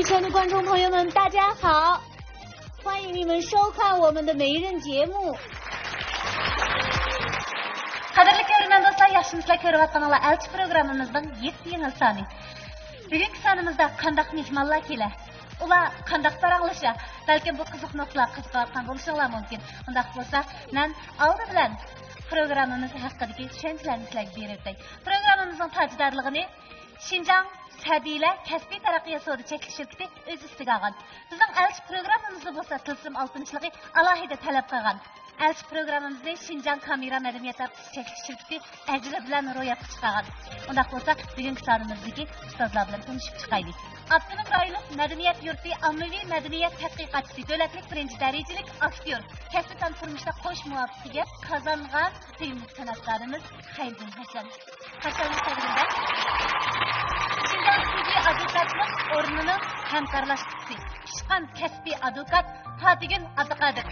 前的观众朋友们，大家好，欢迎你们收看我们的每日节目。 Qadrli ko'rgan do'stlar, yaxshimisizlar ko'rayotganlar elchi programmamizning 7-yil soni. Bugungi sonimizda qandaq mehmonlar kelar. Ular qandaq paranglashar. Balkim bu qiziq nuqtalar qiziqayotgan bo'lishinglar mumkin. Undaq bo'lsa, men oldi bilan programmamiz haqidagi tushunchalarni sizlarga berib o'tay. Programmamizning tajdorligini Şinjan Sadiylar kasbiy taraqqiyot savdo cheklanish shirkati o'z ustiga olgan. Bizning elchi programmamizda bo'lsa tilsim oltinchiligi alohida talab qilgan. Elchi programmamizni Şinjan kamera madaniyat cheklanish shirkati ajri bilan ro'yobga chiqargan. Undaq bo'lsa, bugungi sonimizdagi ustozlar bilan tanishib chiqaylik. Avtonom rayonlik madaniyat yurti ommaviy madaniyat tadqiqotchisi, davlatlik birinchi darajalik aktyor, kasb va turmushda qo'sh muvaffaqiyat qozongan tayinli san'atkorimiz Xayriddin Hasan. Hasanning taqdirida Şinjan Sudya advokatlik o'rnining hamkorlashuvchisi, pishqan kasbiy advokat Fatigul Abduqodir.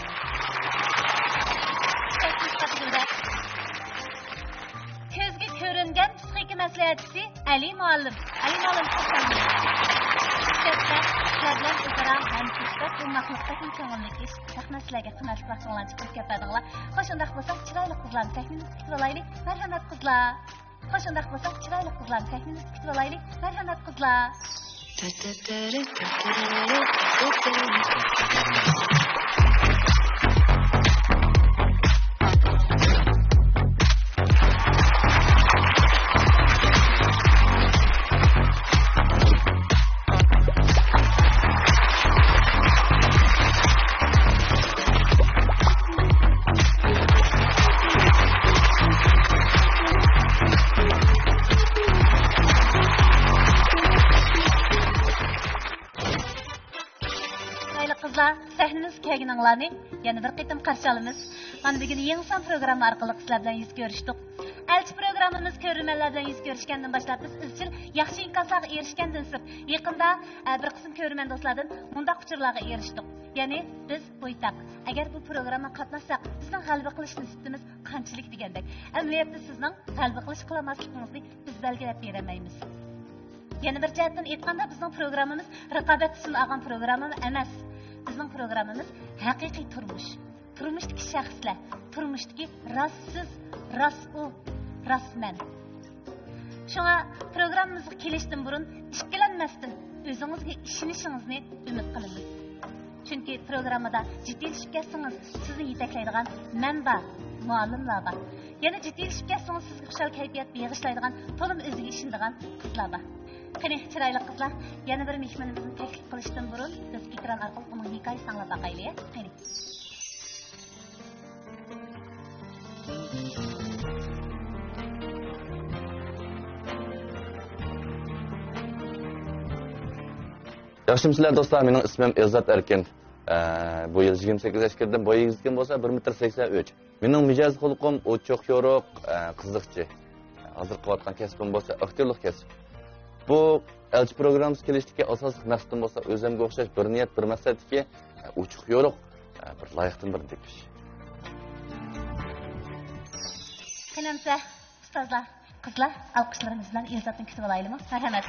Ko'zga ko'ringan psixika maslahatchisi Ali Muallim. Ali Muallim bilan o'zaro hamkorlikda qilmoqlikda ko'ngillik ish sahnalarga qanday vaqtlarni chiqib ketadilar. Xo'sh, undaq bo'lsa, chiroyli qizlarni sahnamizni kutib olaylik. Marhamat qizlar. Xo'sh, undaq bo'lsa, chiroyli qizlarni sahnamizni kutib olaylik. Marhamat qizlar. Kelganinglarni yana bir qitim qarshi olamiz. Mana bugun yangi son programma orqali sizlar bilan yuz ko'rishdik. Elchi programmamiz ko'rganlar bilan yuz ko'rishgandan boshlab biz izchil yaxshi imkoniyatlarga erishgandan so'ng yaqinda bir qism ko'rgan do'stlardan mundaq uchurlarga erishdik. Ya'ni biz bo'ytaq. Agar bu programma qatnashsak, bizning g'alaba qilish nisbatimiz qanchalik degandek. Amaliyotda sizning g'alaba qilish qilmasligingizni biz belgilab beramaymiz. Yana bir jihatdan aytganda bizning programmamiz raqobat uchun olgan programma emas. Bizning programmamiz haqiqiy turmush. Turmushdagi shaxslar, turmushdagi rossiz, u, rasman. Shunga programmamizga kelishdan burun ishkilanmasdan o'zingizga ishonishingizni umid qilamiz. Chunki programmada jiddiylik kelsangiz, sizni yetaklaydigan manba, muallimlar bor. Yana jiddiylik kelsangiz, sizga xushal kayfiyat bag'ishlaydigan, to'lim o'ziga ishonadigan qizlar bor. Qani chiroyli qizlar, yana bir mehmonimizni taklif qilishdan burun biz ekran orqali uning hikoyasini anglab boqaylik. Qani. Yaxshimisilar do'stlar, mening ismim Izzat Erkin. Bu yil 28 yoshga kirdim. Bo'yingiz kim bo'lsa 1.83 m. Mening mijoz xulqim ochiq, yo'riq, qiziqchi. Hozir qilayotgan kasbim bo'lsa aktyorlik kasb. Bu elchi programmamiz kelishdagi asosiy maqsadim bo'lsa, o'zimga o'xshash bir niyat, bir maqsadga ochiq, yo'riq, bir loyiqdan bir tepish. Qanamsa, ustozlar, qizlar, alqishlarimiz bilan Izzatni kutib olaylikmi? Marhamat.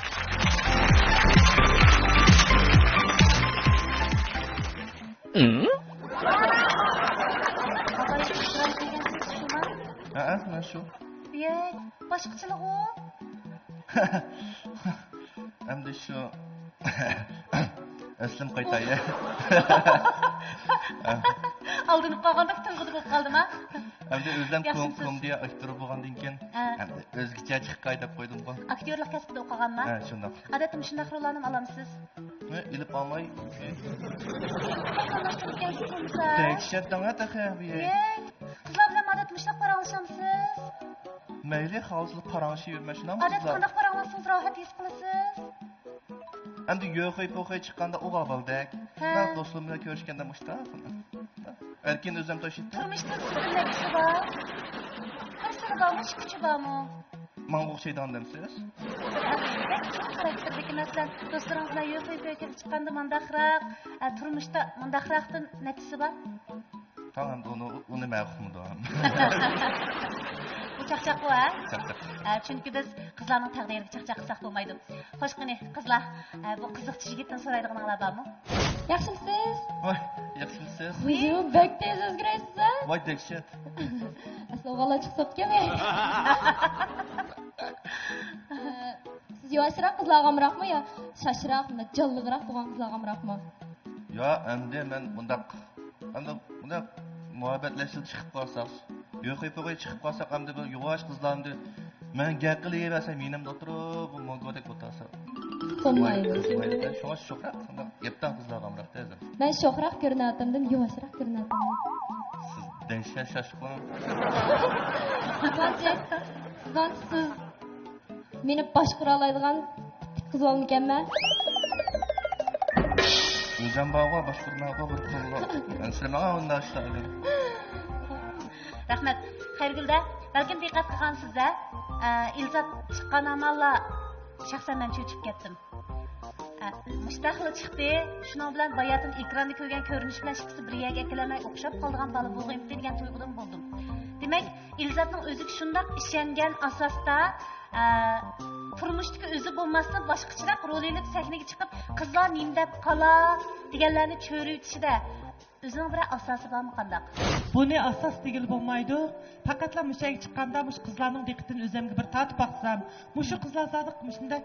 Mana shu. Yey, boshqachilik u. Endi shu aslim qaytay. Aldınıb qolganda tılğıdıq qaldımı? Endi o'zim komediya aktyor bo'lgandan keyin endi o'zgacha chiqay deb qo'ydim bu. Aktyorlik kasbida o'qiganmi? Ha, shunday. Odatda shunday rollarni olamsiz? Ilib olmay. Tekshirgansiz. Tekshirdim taxabi. Qizlar bilan odatda shunday qaranglashamsiz? Mayli, hozir qarangshi yurma shunam qizlar. Odatda qanday qaranglasangiz rohat his qilasiz? Endi yo'qay chiqqanda o'g'abildik. Men do'stlar bilan ko'rishganda mushta. Erkin o'zim toshitdim. Turmushda sizlar kishi bor. Qanday bo'lmoq kuchi bormi? Menga o'xshaydi demsiz? Xarakterdagi masalan, do'stlarim bilan yo'qay chiqqanda mundaqroq, turmushda Bu çaqçaq bu, ha? Çaqçaq. Çünki biz qizlarning taqdiriga çaqçaq qilsak bo'lmaydi. Xo'sh, qani, qizlar, bu qiziqchi yigitdan so'raydiganlar bormi? Yaxshimisiz? Voy, yaxshimisiz? O'zi bak tez o'zgarasiz-a? Voy, dehshat. Asli o'g'illar chiqibdi-mi? Siz yoshroq qizlarga amroqmi yo shashroq, jonliroq bo'lgan qizlarga amroqmi? Yo, endi men bundaq muhabbatlashib chiqib qolsak, yo'qay-po'qay chiqib qolsak, endi bu yuvosh qizlarni men gap qilaversam, menimda o'tirib, bu mongodek o'tirsa. Bo'lmaydi. Shunga sho'xroq, shundoq yeptan qizlarga amroq tezim. Men sho'xroq ko'rinatimdim, yoshroq ko'rinatimdim. Siz dehshat shashqon. Sizdan siz meni boshqara oladigan qiz olmikanman? O'zim bog'a boshqurmaga bir qo'lga. Men sizlarga bunday ishlarni. Rahmat. Xayrgulda, balkim diqqat qilgansiz-da, Ilzat chiqqan amalla shaxsan men cho'chib ketdim. Mustaqil chiqdi. Shuning bilan bayatin ekranda ko'rgan ko'rinish bilan ikkisi bir yerga kelamay o'xshab qolgan bola bo'lg'imdi degan tuyg'udan bo'ldim. Demak, Ilzatning o'zi shundoq ishongan asosda turmushdagi o'zi bo'lmasa boshqacharoq rol olib sahnaga chiqib qizlar nim deb qola deganlarni cho'riytishida o'zining bir asosi bormi qandaq? Buni asos degil bo'lmaydi. Faqatla mushaga chiqqanda mush qizlarning diqqatini o'zimga bir tatib baqsam, mushu qizlar zodiq shunday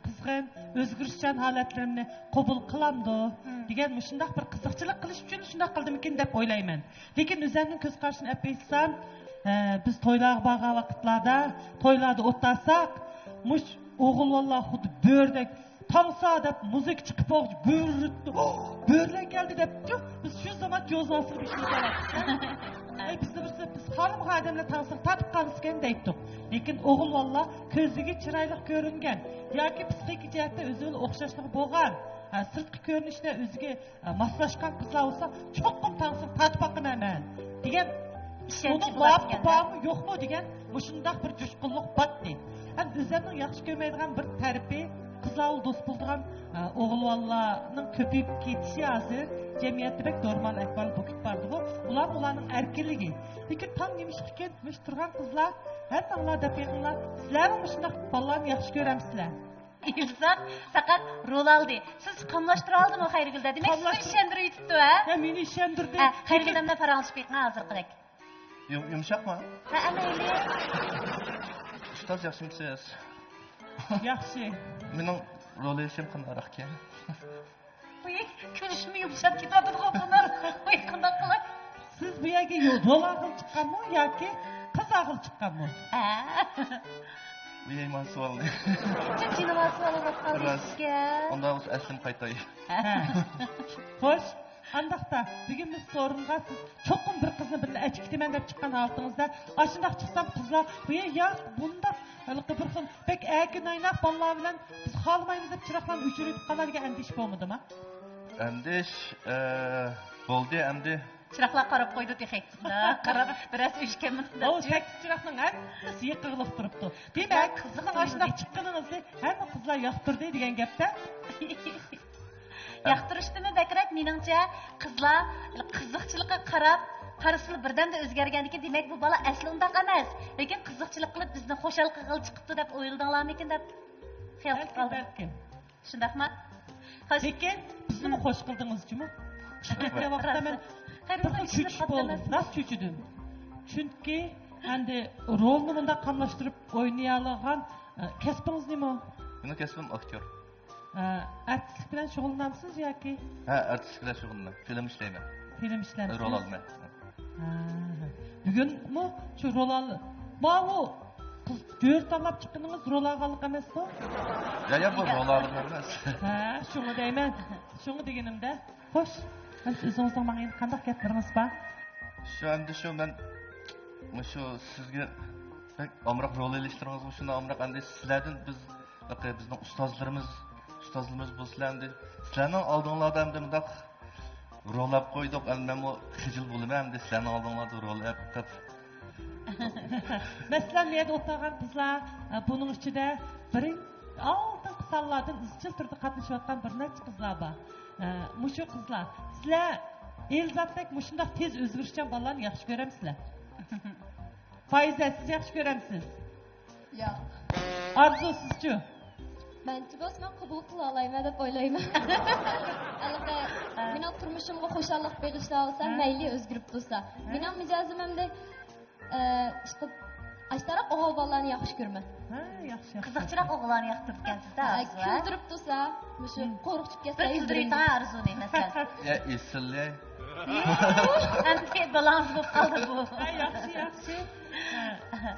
qizg'in, o'zgarishchan holatlarimni qabul qilamdi degan shunday bir qiziqchilik qilish uchun shunday qildimikin deb o'ylayman. Lekin o'zimning ko'z qarashini aytsam, biz to'ylarga borgan vaqtlarda, to'ylarda o'ttirsak, mush o'g'il vallah xuddi bo'rdek Tansa deb muzik chiqib olib bo'rritdi. Bo'rlar keldi deb, biz shu zaman jo'znosib bir şey qilamiz. Biz xonim xodimlar tansiq tatib qolishgan deydik. Lekin o'g'il vallah ko'ziga chiroyli ko'ringan yoki psixik jihatda o'ziga o'xshashligi bo'lgan, sirtqi ko'rinishda o'ziga moslashgan qizlar bo'lsa, cho'qqim tansiq tatib qolaman degan ishonch bormi yo'qmi degan shunday bir jushqunlik bor deydi. O'zimning yaxshi ko'rmaydigan bir tarafi qizlar do'st bo'lgan o'g'illarning ko'payib ketishi hozir jamiyatda bek normal ahvol bo'lib bordi bu. Ularning erkinligi. Lekin tam nimishga ketmish turgan qizlar hammanglar deb yaqinlar sizlarning shunday bolalarni yaxshi ko'ramsizlar. İlzat faqat rol aldı. Siz qamlashtira oldimi Xayrgulda? Demak, sizni ishontiribdi, ha? Ya meni ishontirdi. Xayrgulda bilan farangiz bekni hozir qilaylik. Yumshoqmi? Ha, amayli. Ustoz yaxshimisiz? Yaxshi. Mening rol ishim qanaqroq ekan? Voy, kulishimni yumshab ketadi qo'pini. Voy, qanday qilay? Siz bu yerga rol ag'il chiqqanmi yoki qiz ag'il chiqqanmi? Ha. Bu yeyman savolni. Jinova savol qolishga. Unda o'z aslim qaytay. Xo'sh, qandaqda bugun biz so'ringa siz cho'qim bir qizni birga achiktiman deb chiqqan holingizda, ashundaq chiqsam qizlar, bu ya bunda bir xil bek akin oynab bolalar bilan biz xolmaymiz deb chiroqlarni o'chirib qoladigan andish bo'lmadimi? Andish bo'ldi endi. Chiroqlar qarab qo'ydi texnik. Qarab biroz o'shganmi? O sakkiz chiroqning hammasi yiqilib turibdi. Demak, qizning ashundaq chiqqaningizni hamma qizlar yoqtirdi degan gapda. Yoqtirishdimi bakrak meningcha qizlar qiziqchilikqa qarab qarasini birdan da o'zgarganiki demak bu bola asli undaq emas. Lekin qiziqchilik qilib bizni xo'shal qilib chiqibdi deb o'yladinglarmikin deb xayol qildim. Shundaqmi? Lekin bizni xo'sh qildingizmi? Chiqayotgan vaqtda men cho'chib bo'ldim. Nasıl cho'chidim? Chunki endi rolni bunda qamlashtirib o'ynay olgan kasbingiz nima? Mening kasbim aktyor. Artistlik bilan shug'ullanamsiz yoki? Ha, artistlik bilan shug'ullanaman. Film ishlayman. Film ishlayman. Rol olaman. Bugunmi shu rol oldi? Bu qiz jo'r tanlab chiqqaningiz rol olganlik emasmi? Ya bu rol olgan emas. Ha, shuni deyman. Shuni deganimda. Xo'sh, o'zingizning menga qanday gaplaringiz bor? Shu men sizga bek amroq rol ilishtiringiz shuni amroq endi sizlardan bizning ustozlarimiz bo'lsizlar sizlarning oldinglarda ham bundoq rollab qo'ydik men bu xijil bo'laman endi sizlarning oldinglarda rollab qilib masalan men o'tirgan qizlar buning ichida birinchi oldin qizlardan izchil turda qatnashayotgan bir necha qizlar bor. Mushu qizlar sizlar Elzatdek mushundoq tez o'zgarishchan bolalarni yaxshi ko'ramsizlar? Faize siz yaxshi ko'ramsiz? Yo'q. Arzu sizchi? Menchi bo'lsa men qabul qila olmayman deb o'ylayman. Albatta, mening turmushimga xo'shallik berishla olsa, mayli o'zgarib tursa. Mening mijozim hamda ashtaroq o'g'il bolalarni yaxshi ko'raman. Ha, yaxshi. Qiziqchiroq o'g'illarni yoqtirib ekansiz da. Kuldirib tursa, shu qo'rqitib ketsa, Bir kuldirayotgan arzu deymiz. Ya esilli. Endi balans bo'lib qoldi bu. Ha, yaxshi.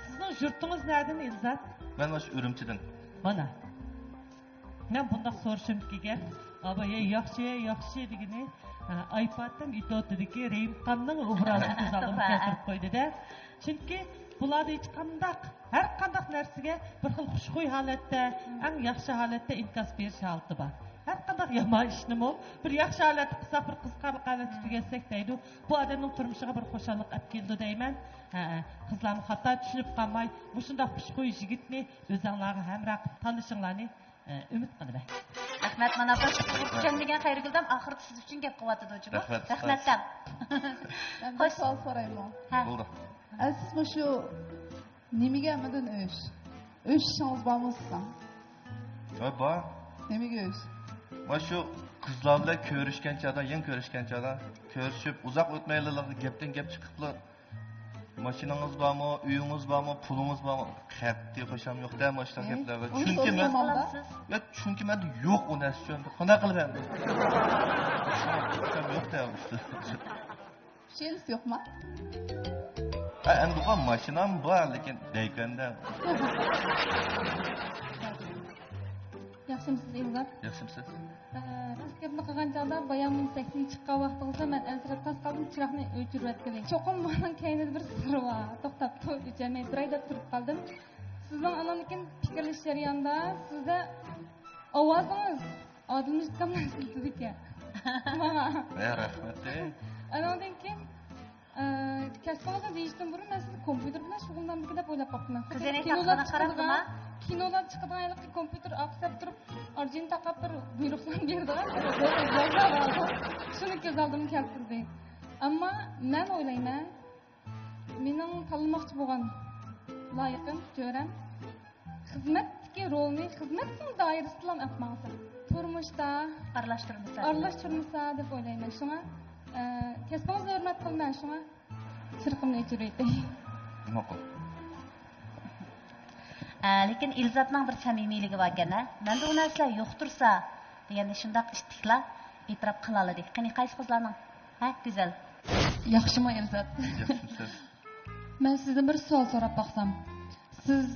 Sizning yurtingiz nereden İzzat? Ben baş Ürümçi'den. Mana. Men bundaq so'rashim kelgan. Aba yaxshi degani iPad'dan itoatidagi Reymqanning obrazini ko'z oldimga keltirib qo'ydi-da. Chunki bularda hech har qanday narsaga bir xil xushxuy holatda, eng yaxshi holatda inkos berish holati bor. Har qanday yomon ishnimi bir yaxshi holatda qilsak, bir qiziqarli holatda tugatsak deydi. Bu odamning turmushiga bir xo'shallik olib keldi deyman. Qizlarni xato tushunib qolmay, bu shunday xushxuy yigitni o'zinglarga hamroh tanishinglarni umid qilaman. Rahmat, mana bu degan Xayriguldan oxirida siz uchun gap qilyapti o'chi bu. Rahmat. Ben bir savol so'rayman. Bo'ldi. Siz shu nimaga midan o'sh ishingiz bormi sizdan? Voy bor. Nimaga o'sh? Voy shu qizlar bilan ko'rishgan chog'da, ko'rishib, uzoq o'tmaylar, gapdan gap chiqiblar. Mashinangiz bormi, uyingiz bormi, pulingiz bormi? Qat'iy qo'sham yo'q-da, mashina gaplarga. Chunki menda yo'q u narsa. Qanday qilaman? Qo'sham yo'q-da. Şeyiniz yo'qmi? Endi bu mashinam bor, lekin daykanda. Yaxshimisiz, İzzat? Yaxshimisiz? Gapni qilgan chog'da boyamning taksi chiqqan vaqtingizda men ansirab qoldim, chiroqni o'chirib o'tganing. Cho'qim mening kaynida bir sir bor. To'xtab o'chirmay turay deb turib qoldim. Sizning anamnikin fikrlash jarayonida sizda ovozingiz odilmishkamdan siz ekan. Rahmat. Anandan keyin kasbingizni deyishdan burun men sizni kompyuter bilan shug'ullandik deb o'ylab qoldim. Qizining taqdini qarabmi? Kinolar chiqadigan kompyuter aqsab turib, orjin taqab bir buyruqlar berdi. Shuni ko'z oldimga keltirdi. Ammo men o'ylayman, mening tanlamoqchi bo'lgan loyiqim, jo'ram xizmatdagi rolni xizmatning doirasida ham olmasa, turmushda aralashtirmasa deb o'ylayman. Shunga kasbingizni hurmat qilman, shunga sirqimni o'chiraydi. Ma'qul. Lekin İzzatning bir samimiyligi bor ekan. Menda u narsalar yo'q tursa, deganda shundaq ishtiqlar e'tirof qila oladi. Qani qaysi qizlarning? Ha, go'zal. Yaxshimi İzzat? Yaxshimisiz? Men sizdan bir savol so'rab baqsam. Siz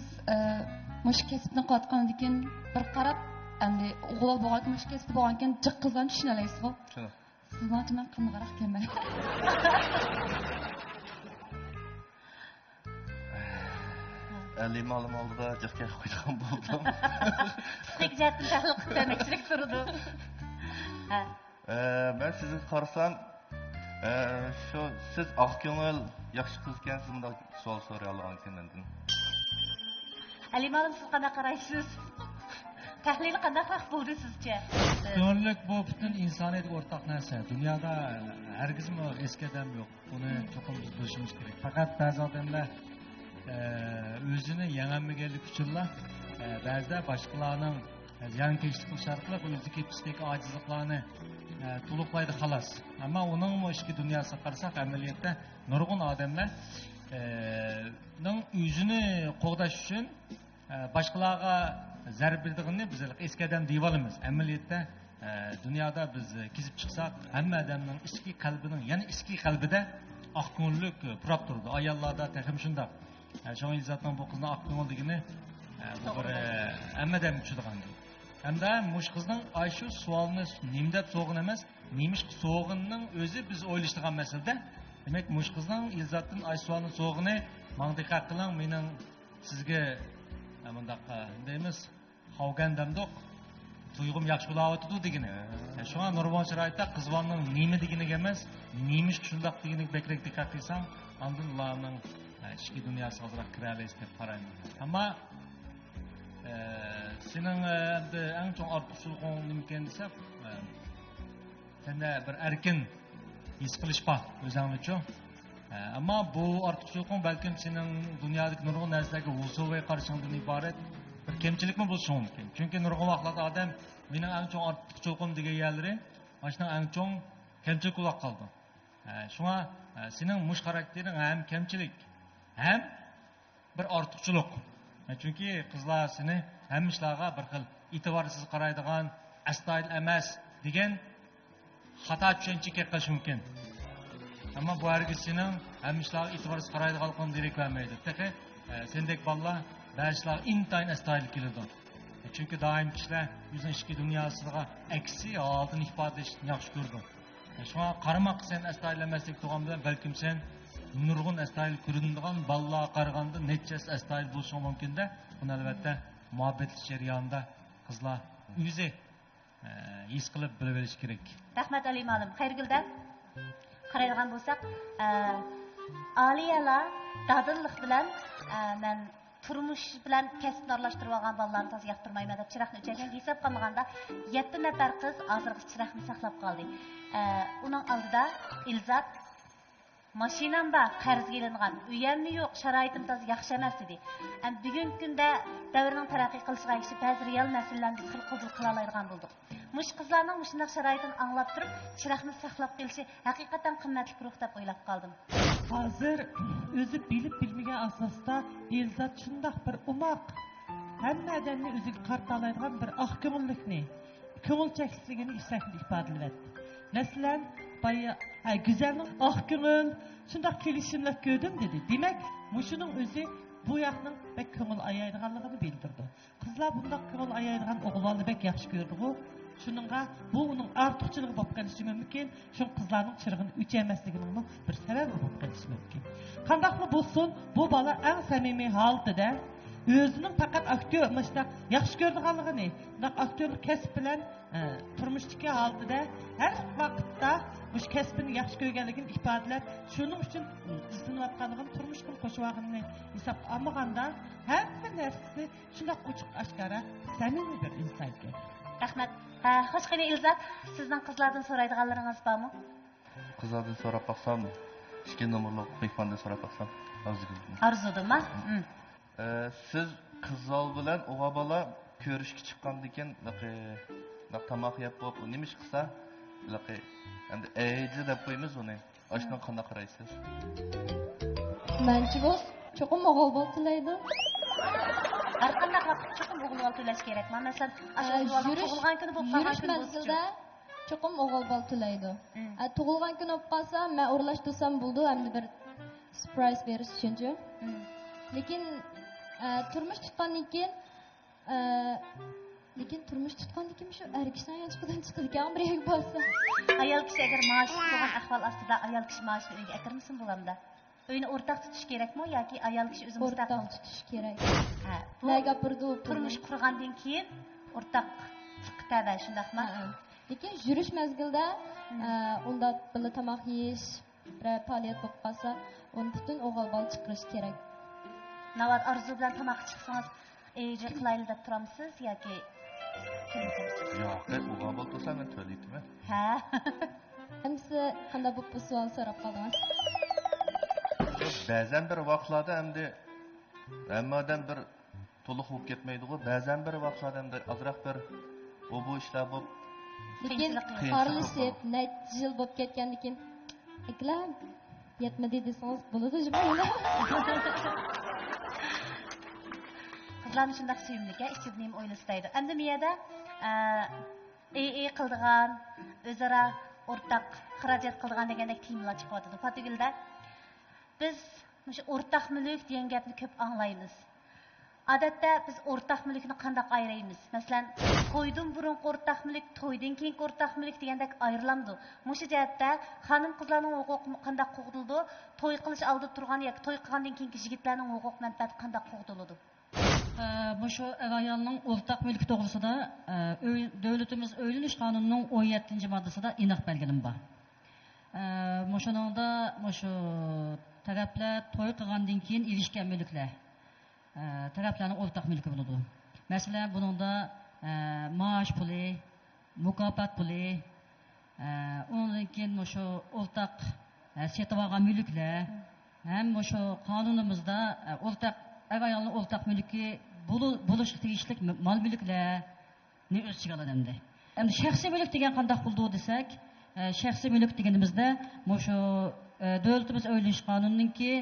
mush kasbni qilayotgandan keyin bir qarab, endi o'g'il bo'lgan mush kasbni bo'lgan keyin jiq qizlarni tushuna olasizmi? Tushuna. Sizlarni men qimqaroq kelmay. Limonli oldida jiqqa qo'ygan bo'ldim. Qiqjatni tahlil qilmoqchilik turdi. Ha. Ben sizni qarasam, shu siz oq ko'ngil yaxshi qiz ekansiz, bunday savol so'ray olgan mendan. Alimalim, siz qanday qaraysiz? Tahlil qanday farq bo'ldi sizcha? Ko'ngillik bu butun insoniyatga o'rtaq narsa. Dunyoda hargizmi eski odam yo'q. Buni cho'qim biz bilishimiz kerak. Faqat ba'zi odamlar o'zini yangammaganlik uchunlar ba'zida boshqalarning ziyonkashlik qilish orqali o'zidagi psixik ojizliklarni to'liqlaydi xolos. Ammo uning ishki dunyosiga qarasak, amaliyotda nurg'un odamlar o'zini qo'g'dash uchun boshqalarga zarb berdig'ini biz eski odam deb olamiz. Amaliyotda dunyoda biz kezib chiqsak, hamma odamning ichki qalbining, ya'ni ichki qalbida oq ko'ngillik purab turdi. Ayollarda ham shunday. Şoň İzzatning bu qizning oq ko'ngil degini bu bir hammadan tushadigan. Hamda mush qizning ay shu savolni nima deb so'g'in emas, nemish so'g'inning o'zi biz o'ylashdigan masalada. Demak, mush qizning İzzatdan ay savolni so'g'ini menga diqqat qiling, mening sizga bundaq deymiz, qavgandamdoq tuyg'um yaxshi bo'layotdi degini. Shunga nurvon chiroyda qizvonning nima deginiga emas, nemish shundaq deginiga bekrak diqqat qilsam, ondan ularning ichki dunyosi hozirroq kiralaysiz deb qarayman. Ammo sening eng chong ortiqchiliging nima ekan desam, senda bir erkin his qilish bor o'zing uchun. Ammo bu ortiqchilikning balkim sening dunyodagi nurg'un narsalarga vusuviy qarashingdan iborat bir kamchilikmi bo'lishi mumkin. Chunki nurg'un vaqtlarda odam mening eng chong ortiqchiligim degan yerlari mana shuning eng chong kamchilik bo'lib qoldi. Shunga sening mush xaraktering ham kamchilik, ham bir ortiqchilik. Chunki qizlar seni hamma ishlarga bir xil e'tiborsiz qaraydigan, astoydil emas degan xato tushunchaga qilish mumkin. Ammo bu hargiz sening hamma ishlarga e'tiborsiz qaraydiganligini derak bermaydi. Tehi sendek bolalar ba'zilar intayin astoydil keladi. Chunki doim kishilar o'zining ichki dunyosiga aksi oldin ifodalashni yaxshi ko'rdi. Shunga qaramoq sen astoydil emaslik turgan bilan balkim sen nurg'un astoydil ko'rinadigan bolalar qaraganda nechasi astoydil bo'lishi mumkin-da. Buni albatta muhabbat jarayonida qizlar o'zi his qilib bilib olish kerak. Rahmat Ali Malim. Xayrgulda qaraydigan bo'lsak, Aliyalar dadillik bilan men turmush bilan kasbni aralashtirib olgan bolalarni to'g'ri yoqtirmayman deb chiroqni o'chirgan hisob qilmaganda 7 nafar qiz hozirgi chiroqni saqlab qoldi. Uning oldida Ilzat mashinam bor, qarzga ilingan, uyamni yo'q, sharoitim to'g'ri yaxshi emas dedi. Bugungi kunda davrning taraqqiy qilishiga ergashib ba'zi real masalalarni biz qabul qila oladigan bo'ldik. Mush qizlarning shunday sharoitini anglab turib, chiroqni saqlab qilishi haqiqatan qimmatli ruh deb o'ylab qoldim. Hozir o'zi bilib bilmagan asosda Elzat shundoq bir umoq, hamma odamni o'ziga qarta oladigan bir oq ko'ngillikni, ko'ngilchakligini ifodaladi. Masalan, güzelning oq ko'ngil, shundoq kelishimlar ko'rdim dedi. Demak, mushuning o'zi bu yoqning bek ko'ngil ayaydiganligini bildirdi. Qizlar bundoq ko'ngil ayaydigan o'g'illarni bek yaxshi ko'rdi. Shuningga bu uning ortiqchiligi bo'lib qolishi mumkin. Shu qizlarning chirig'ini o'chaymasligining bir sababi bo'lib qolishi mumkin. Qandaqmi bo'lsin, bu bola eng samimiy holatida o'zining faqat aktyor mashda yaxshi ko'rdiganligini, bundoq aktyorlik kasb bilan turmushdagi holatida har vaqtda bu kasbini yaxshi ko'rganligini ifodalab, shuning uchun izlanayotganligini turmushga qo'shib hisob olmaganda hamma narsasi shundoq ochiq oshkora samimiy bir inson ekan. Rahmat. Xo'sh qani Ilzat, sizning qizlardan so'raydiganlaringiz bormi? Qizlardan so'rab baqsam, 2 nomerlik telefondan so'rab baqsam, arzudimi? Siz qizlar bilan o'g'il bola ko'rishga chiqqandan keyin tamoq yeb bo'lib, nima ish qilsa, endi ayji deb qo'yamiz uni. Ashuna qanday qaraysiz? Menchi bo'z, cho'qim o'g'il bola tilaydi. Har qanday vaqt cho'qim o'g'il bola to'lash kerak. Masalan, tug'ilgan kuni bo'lib qolgan kun bo'lsa, cho'qim o'g'il bola tilaydi. Tug'ilgan kun bo'lib qolsa, men o'rlashtirsam bo'ldi, hamda bir surprise berish uchunchi. Lekin turmush tutgandan keyin shu erkishdan chiqadan chiqadi ekan bir yo'q bo'lsa. Ayol kishi agar maosh bo'lgan ahvol ostida ayol kishi maoshini uyga akirmisin bo'lamda. Uyni o'rtaq tutish kerakmi yoki ayol kishi o'zi mustaqil tutish kerak? Ne gapirdi? Turmush qurgandan keyin o'rtaq chiqadi, shundaqmi? Lekin yurish mezgilda unda birga tomoq yeyish, bir faoliyat bo'lib qolsa, uni butun o'g'il bola chiqarish kerak. Navbat orzu bilan tomoq chiqsangiz, ejri qilayli deb turamsiz yoki yo'q, o'g'il bola tursa men to'layman. Ha. Hamsi qanday bu savol so'rab qoldingiz? Ba'zan bir vaqtlarda hammadan bir to'liq bo'lib ketmaydi-ku. Ba'zan bir vaqtlarda ham ozroq bir bu ishlar bo'lib lekin qarlishib, necha yil bo'lib ketgandan keyin iklam yetmadi desangiz bo'ladi jumla. Qizlarni shunday suyimliga ichida nima o'ylastaydi. Endi miyada qildigan, o'zaro o'rtaq xarajat qildigan degandek temalar chiqadi. Fatigilda biz shu o'rtaq mulk degan gapni ko'p anglaymiz. Odatda biz o'rtaq mulkni qanday ayiramiz? Masalan, to'ydan burun o'rtaq mulk, to'ydan keyin o'rtaq mulk degandek ayrilamdi. Mushu jihatda xonim qizlarning huquqi qanday qo'g'dildi? To'y qilish oldida turgan yoki to'y qilgandan keyingi yigitlarning huquq manfaati qanday qo'g'diladi? Shu ayolning o'rtaq mulki to'g'risida davlatimiz o'ylanish qonunining 17-moddasida aniq belgilanib bor. Shuningda shu taraflar to'y qilgandan keyin erishgan mulklar taraflarning o'rtaq mulki bo'ladi. Masalan, buningda maosh puli, mukofot puli, undan keyin shu o'rtaq setib olgan mülkler hem şu kanunumuzda ortak ev ayolning o'rtaq mulki bo'lishi tegishli mol mulklar ne o'z ichiga oladi endi. Endi shaxsiy mulk degan qanday bo'ldi desak, shaxsiy mulk deganimizda shu davlatimiz o'ylash qonunininki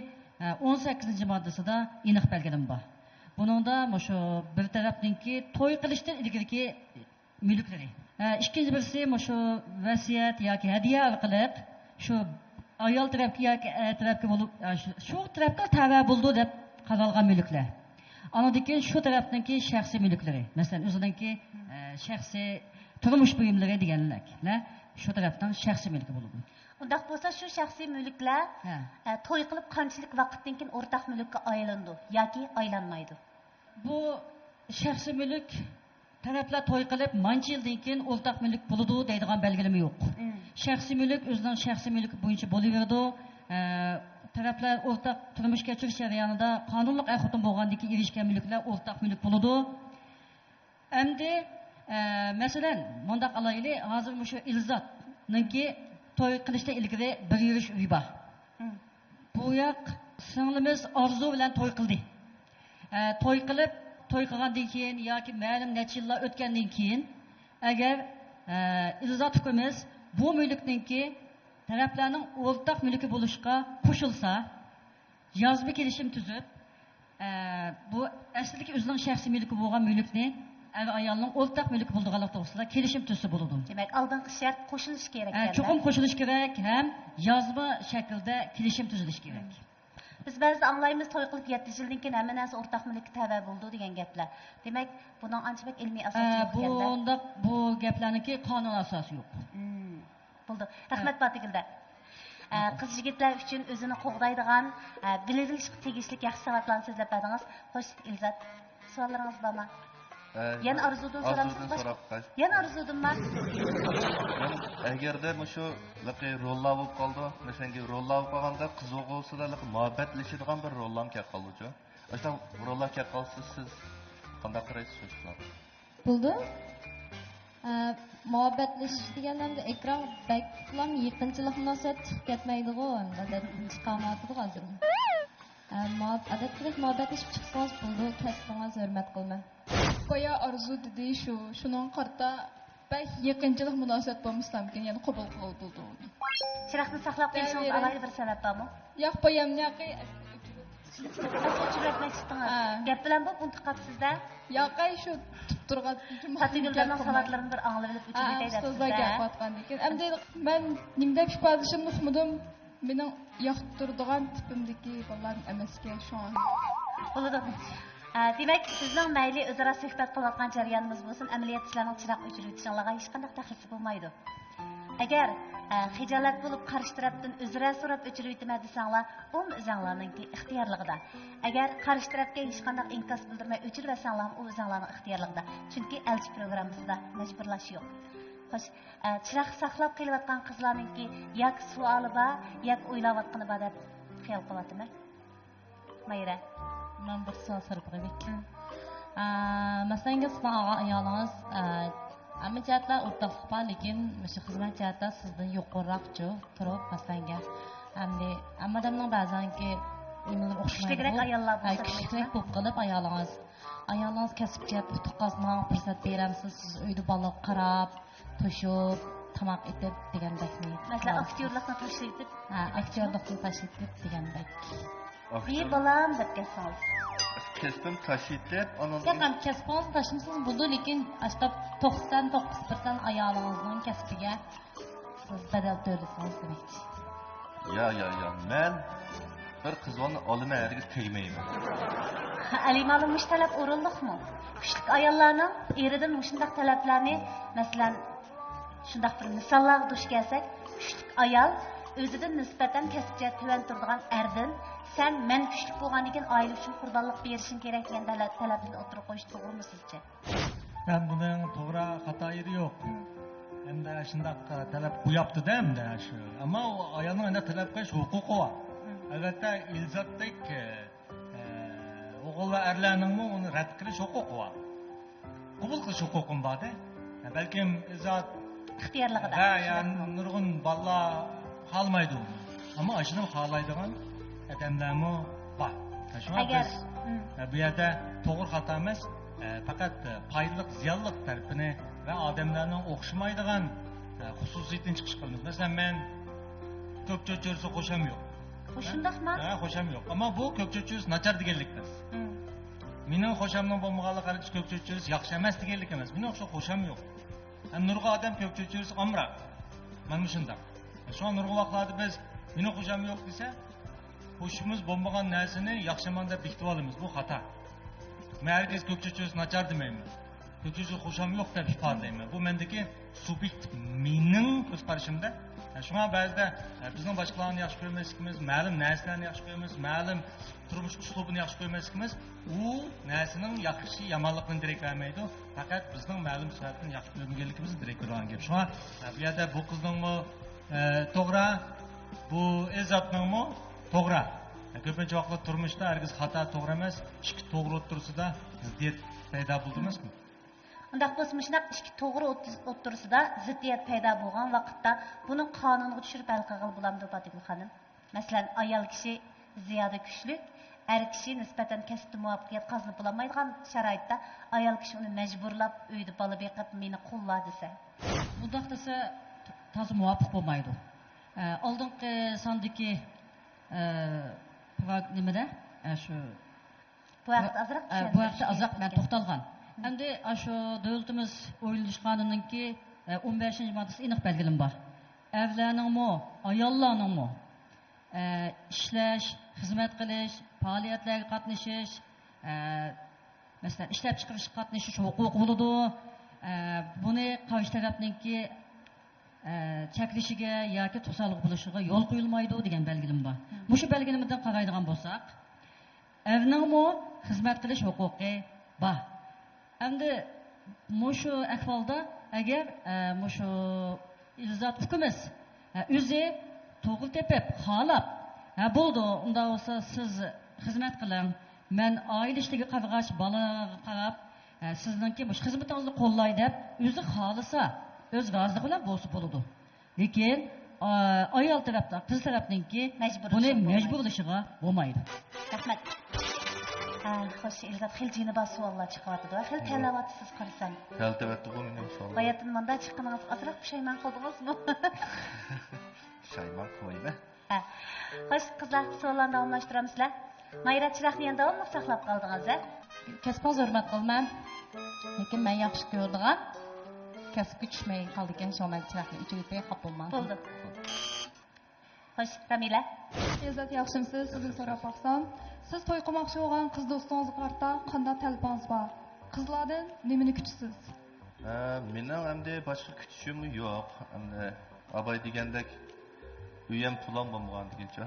18-moddasida aniq belgilangan bor. Buningda shu bir tarafninki to'y qilishdan ilgirki mulklari. Ikkinchi birisi shu vasiyat yoki hadiya orqali shu ayol tarafga yoki tarafga bo'lib shu tarafga tava bo'ldi deb qaralgan mulklar. Anadan keyin shu tarafdagi shaxsiy mulklari, masalan, o'zininki shaxsiy turmush buyumlari deganlar, shu tarafdan shaxsiy mulki bo'ladi. Undaq bo'lsa shu shaxsiy mulklar to'y qilib qanchalik vaqtdan keyin o'rtaq mulkka aylandi yoki aylanmaydi. Bu shaxsiy mulk taraflar to'y qilib mancha yildan keyin o'rtaq mulk bo'ladi deydigan belgilama yo'q. Shaxsiy mulk o'zining shaxsiy mulki bo'yicha bo'laveradi. Taraflar o'rtaq turmush kechirish jarayonida qonunliq xotin bo'lgandan keyin erishgan mulklar o'rtaq mulk bo'ladi. Endi masalan, mundaq alayli, hozir shu ilzotniki to'y qilishdan ilgari bir yurish uy bor. Bu yoq singlimiz orzu bilan to'y qildi. To'y qilgandan keyin yoki ma'lum necha yillar o'tgandan keyin agar ilzot hukmimiz bu mulkniki taraflarning o'rtaq mulki bo'lishga qo'shilsa, yozma kelishim tuzib, bu aslida o'zining shaxsiy mulki bo'lgan mulkni ayolning o'rtaq mulki bo'lganligi to'g'risida kelishim tuzsa bo'ladi. Demak, oldingi shart qo'shilish kerak. Chuqur qo'shilish kerak, ham yozma shaklda kelishim tuzilish kerak. Biz ba'zida anglaymiz, to'y qilib 7 yildan keyin hamma narsa o'rtaq mulkka tava bo'ldi degan gaplar. Demak, buning ancha ilmiy asosi yo'q ekanda. Bu gaplarniki qonun asosi yo'q. Bo'ldi. Rahmat Batigilda. Qiz yigitlar uchun o'zini qo'g'daydigan, bilishga tegishli yaxshi savatlarni so'zlab berdingiz. Xo'sh, Ilzat, savollaringiz bormi? Yana arzudan so'ramsiz. Yana arzudimmi? Agarda shu rollar bo'lib qoldi, masalan, rollar bo'lib qolganda qiz o'g'ilsida muhabbatlashadigan bir rollar kelib qoldi-ku. O'sha rollar kelib qolsa siz qanday qaraysiz shularga? Bo'ldi. Muhabbatlashish deganlarda ekran baklam yaqinchilik munosabat ketmaydi-ku, odat chiqamaydi hozir. Odatda muhabbatlashib chiqsangiz bo'ldi, kasbingiz hurmat qilma. Qo'ya arzu dedi shuning qarta bak yaqinchilik munosabat bo'lmasa mumkin, ya'ni qabul qildi. Chiroqni saqlab qo'yishingiz alohida bir sabab bormi? Yo'q, qo'yamniyaqi gap bilan bu intiqobsizda yoqay shu turgan Fatigillarning savatlarini bir anglab bilib o'chirib aytayapsiz. Endi men nimda ifodalashimni uqmadim. Mening yoqtiradigan tipimdagi bolalar emasga shu an. Bo'ladi. Demak, sizning mayli o'zaro suhbat qilayotgan jarayonimiz bo'lsin, amaliyot sizlarning chiroq o'chirishingizga hech qanday taxlisi bo'lmaydi. Agar xijolat bo'lib qarshi tarafdan o'zra so'rab o'chirib o'tma desanglar, u o'zinglarningki ixtiyorligida. Agar qarshi tarafga hech qanday inkos bildirmay o'chirasanglar, u o'zinglarning ixtiyorligida. Chunki elchi programmasida majburlash yo'q. Xo'sh, chiroq saqlab kelayotgan qizlarningki yak savoli bor, yak o'ylayotgani bor deb xayol qilyapman. Mayra, men bir savol so'rab qo'yaman. Masalan, sizning ayolingiz amma jihatlar o'rtoqlik bor, lekin o'sha xizmat jihatda sizdan yuqoriroqchi turib, masalan, amma odamning ba'zanki kuchliroq ayollar bo'lsa, kuchliroq bo'lib qolib ayolingiz kasb jihatda tuqqazmoq fursat beramsiz, siz uyda bola qarab, to'shib, tamoq etib degandakmi? Masalan, aktyorlikni tashlaytib, aktyorlikni tashlaytib degandek. Bir balam deb kelsangiz. Kesbim tashlaytib, onun Yo'q, kasbingiz tashimsiz bo'ldi, lekin ashta 99% ayolingizning kasbiga siz badal to'lasangiz demakchi. Ya, men bir qizonni olma yerga tegmayman. Alimalı mush talab o'rinliqmi? Kuchli ayollarning eridan mushundaq talablarni, masalan, shundaq bir misollarga duch kelsak, kuchli ayol o'zidan nisbatan kasbga tuvan turadigan erdan sen men kuchli bo'lgandan keyin oila uchun qurbonlik berishim kerak degan talabni o'tirib qo'yish to'g'rimi sizcha? Ben bunun to'g'ri xato yeri yo'q. Hamda shundaq talab qo'yapti-da hamda shu. Ammo u ayolning unda talab qilish huquqi bor. Albatta, ilzotdek o'g'il va erlarning uni rad qilish huquqi bor. Qabul qilish huquqim bor-da. Balkim ilzot ixtiyorligida. ya'ni nurg'un bolalar qolmaydi uni. Ama aşını xalaydigan adamlarmı var. Şuna Agar biz bu yerda to'g'ri xato emas, faqat foydali ziyonli tarafini va odamlarning o'xshamaydigan xususiyatini chiqish qilamiz. Masalan, men ko'k cho'chirsa qo'sham yo'q. Shundaqmi? Ha, qo'sham yo'q. Ammo bu ko'k cho'chirish nachar deganlik emas. Mening qo'shamning bo'lmaganligi qarich ko'k cho'chirish yaxshi emas deganlik emas. Mening o'xsha qo'sham yo'q. Ham nurg'a odam ko'k cho'chirish omroq. Mana shunday. Şu an nurg'a vaqtlarda biz mening qo'sham yo'q desa, hoşumuz bombagan narsani yaxshiman deb bekitib olamiz. Bu xato. Men herkes ko'k cho'chirish nachar demayman. Ko'k cho'chirish qo'sham yo'q deb ifodalayman. Bu mendagi subyektiv mening o'z qarashimda. Shunga ba'zida bizning boshqalarni yaxshi ko'rmasligimiz, ma'lum narsalarni yaxshi ko'ramiz, ma'lum turmush uslubini yaxshi ko'rmasligimiz, u narsaning yaxshi yomonligini direkt vermaydi. Faqat bizning ma'lum sifatini yaxshi ko'rmaganligimizni direkt ko'rgan gap. Shunga bu yerda bu qizningmi to'g'ri, bu Izzatningmi to'g'ri. Ko'pincha vaqtda turmushda hargiz xato to'g'ri emas, ikki to'g'ri o'tirsida ziddiyat paydo bo'ldi emasmi? Undaq bo'lsa, shunaq ikki to'g'ri o'tirsida ziddiyat paydo bo'lgan vaqtda buni qonunga tushirib hal qilgan bo'lamdi, Fatima xonim. Masalan, ayol kishi ziyoda kuchli, er kishi nisbatan kasbda muvaffaqiyat qozonib bo'lmaydigan sharoitda ayol kishi uni majburlab uyda bola beqib meni qo'lla desa. Bundaq desa to'g'ri muvofiq bo'lmaydi. Oldingi sondagi nimada shu bu vaqtda azroq men to'xtalgan. Endi shu davlatimiz o'yilish qonuniningki 15-moddasi aniq belgilanib bor. Erlarningmi, ayollarningmi ishlash, xizmat qilish, faoliyatlarga qatnashish, masalan, ishlab chiqarish qatnashish huquqi bo'ladi. Buni qarshi tarafningki cheklishiga yoki to'saliq bo'lishiga yo'l qo'yilmaydi degan belgilanib bor. Mushu belgilanmadan qaraydigan bo'lsak, erningmi xizmat qilish huquqi bor. Endi mushu ahvolda agar mushu izzat hukumat o'zi to'g'ri tepib, xohlab, bo'ldi, unda bo'lsa siz xizmat qiling, men oila ishiga qarag'ach, bolaga qarab, sizningki mush xizmatingizni qo'llay deb o'zi xohlasa, o'z roziligi bilan bo'lsa bo'ladi. Lekin ayol tarafdan, qiz tarafningki buni majburlashiga bo'lmaydi. Rahmat. Xo'sh, Izzat, xil jiniba savollar chiqyapti. Xil talavatisiz qarasam. Taltavatdi bu mening savolim. Bayatdan manda chiqqaningiz azroq pushaymon qildingizmi? Pushaymon qilmayman. Xo'sh, qizlar, savollarni davomlashtiramizlar. Mayra chiroqni ham davomli saqlab qoldingiz-a? Kasbingiz hurmat qilman. Lekin men yaxshi ko'radigan kasbga tushmay qoldi ekan, shu men chiroqni o'chirib qoldim. Bo'ldi. Xo'sh, Ramila. Izzat, yaxshimisiz? Sizni so'rab baqsam, siz to'y qilmoqchi bo'lgan qiz do'stingizga qarta qanday talabingiz bor? Qizlardan nimani kutasiz? Mening endi boshqa kutishim yo'q. Endi abay degandek uyam pulam bo'lmagan degancha.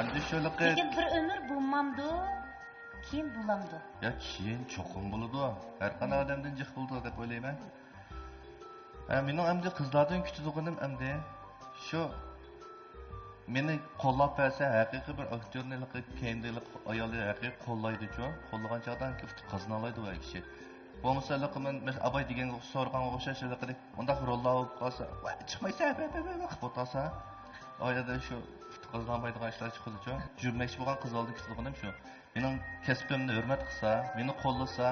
Endi shunaqa. Lekin bir umr bo'lmamdi, keyin bo'lamdi. Ya keyin cho'qim bo'ladi. Har qanday odamdan jiq bo'ldi deb o'ylayman. Mening endi qizlardan kutadiganim endi shu meni qo'llab bersa, haqiqiy bir aktyorlik, kendilik ayolni haqiqiy qo'llaydi-ku. Qo'llagan chog'dan qizini oladi u kishi. Bu masalada men abay degan so'rg'anga o'xshashlik qilib, unda rollar olib qolsa, chiqmaysa, qilib o'tasa, oilada shu qizlanmaydigan ishlar chiqadi-ku. Jurmakchi bo'lgan qiz oldi kutadiganim shu. Mening kasbimni hurmat qilsa, meni qo'llasa,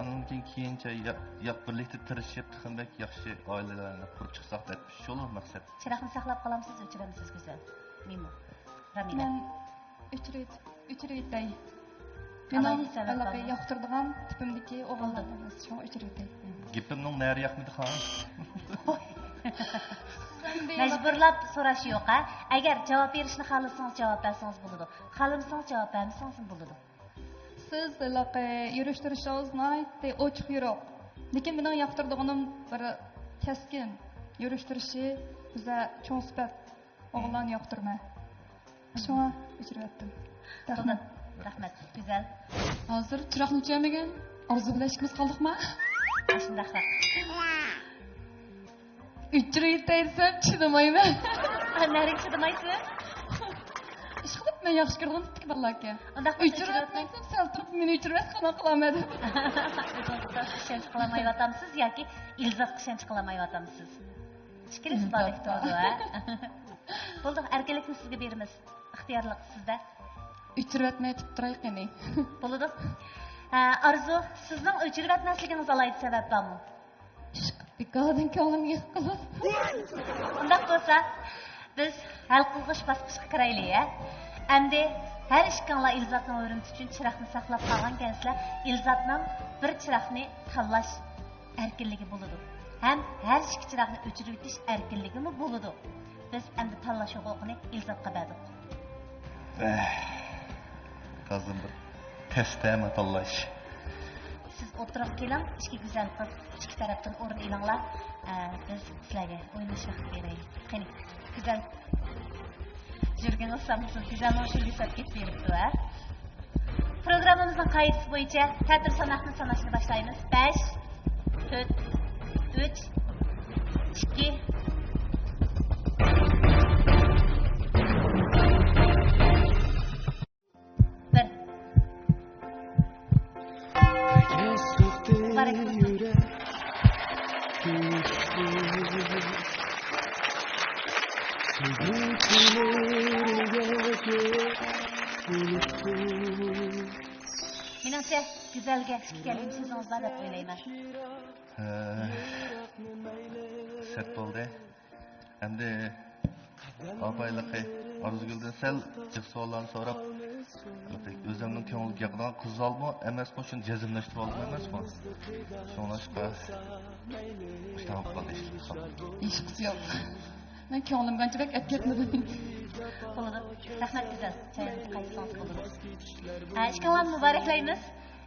undan keyincha birlikda tirishib, qanday yaxshi oilalarni qurib chiqsak deb shu maqsad. Chiroqni saqlab qolamsiz, o'chiramsiz go'zal. Mimo. Ramila. Men o'chirayday. Mening albatta yoqtiradigan tipimdagi o'g'illarimiz shu o'chirayday. Gapimning nari yoqmidi xolos. Majburlab so'rash yo'q-a? Agar javob berishni xohlasangiz javob bersangiz bo'ladi. Xohlamasangiz javob bermasangiz bo'ladi. Siz yurishtirishingiz nihoyatda ochiq yuriq. Lekin mening yoqtiradiganim bir keskin yurishtirishi, biza cho'ng sifat o'g'illarni yoqtirma. Shunga o'chirayaptim. Rahmat. Güzel. Hozir chiroqni o'chirmagan orzu bilan ishimiz qoldikmi? Shunday. O'chirayday desam chidamayman. Nariga chidamaysiz? Ishqilib men yaxshi ko'rdim tik ballaka. Unda o'chirayapman, sal turib meni o'chirmas qana qilamadim. Ishonch qilmayapsiz yoki ilzat ishonch qilmayapsiz? Fikringiz bor turdi-a? Bo'ldi, erkinlikni sizga beramiz. İxtiyorlik sizda. O'chirib aytib turay qani. Bo'ldi. Arzu, sizning o'chirib atmasligingiz alaydi sabab bormi? Bekodan ko'nglim yiqilib. Undaq bo'lsa, biz hal qilg'ish bosqichiga kiraylik, ya. Endi her ishkanglar Ilzatning o'rnisi uchun chiroqni saqlab qolgan kansizlar, Ilzatning bir chiroqni tanlash erkinligi bo'ladi. Ham her ikki chiroqni o'chirib o'tish erkinligimi bo'ladi. Biz endi tanlash huquqini Ilzatga berdik. Kazım bir testeme tanlash. Siz o'tirib keling, ikki go'zal qiz ikki tarafdan o'rin elinglar. Biz sizlarga o'ynash vaqti beraylik. Qani, go'zal Jürgen olsamsız güzel hoşluğu satket veripti var. Programımızın kayıtısı boyunca teatr sanatını sanatını başlayınız. 5, 4, 3, 2, Menimcha güzelge kelin sizingiz bor deb o'ylayman. Sert bo'ldi. Endi abayliqi Arzuguldan sal jiq savollarni so'rab, o'zimning ko'ngilga yoqadigan qiz olmi, emasmi, shuni jazmlashtirib oldim emasmi? So'nglashqa ishtab qoldi. Hech yo'q. Men ko'nglim qanchalik ketmadim. Bo'ldi. Rahmat güzel. Çayınızı qaytsanız bo'ladi. Ishqinglarni muboraklaymiz.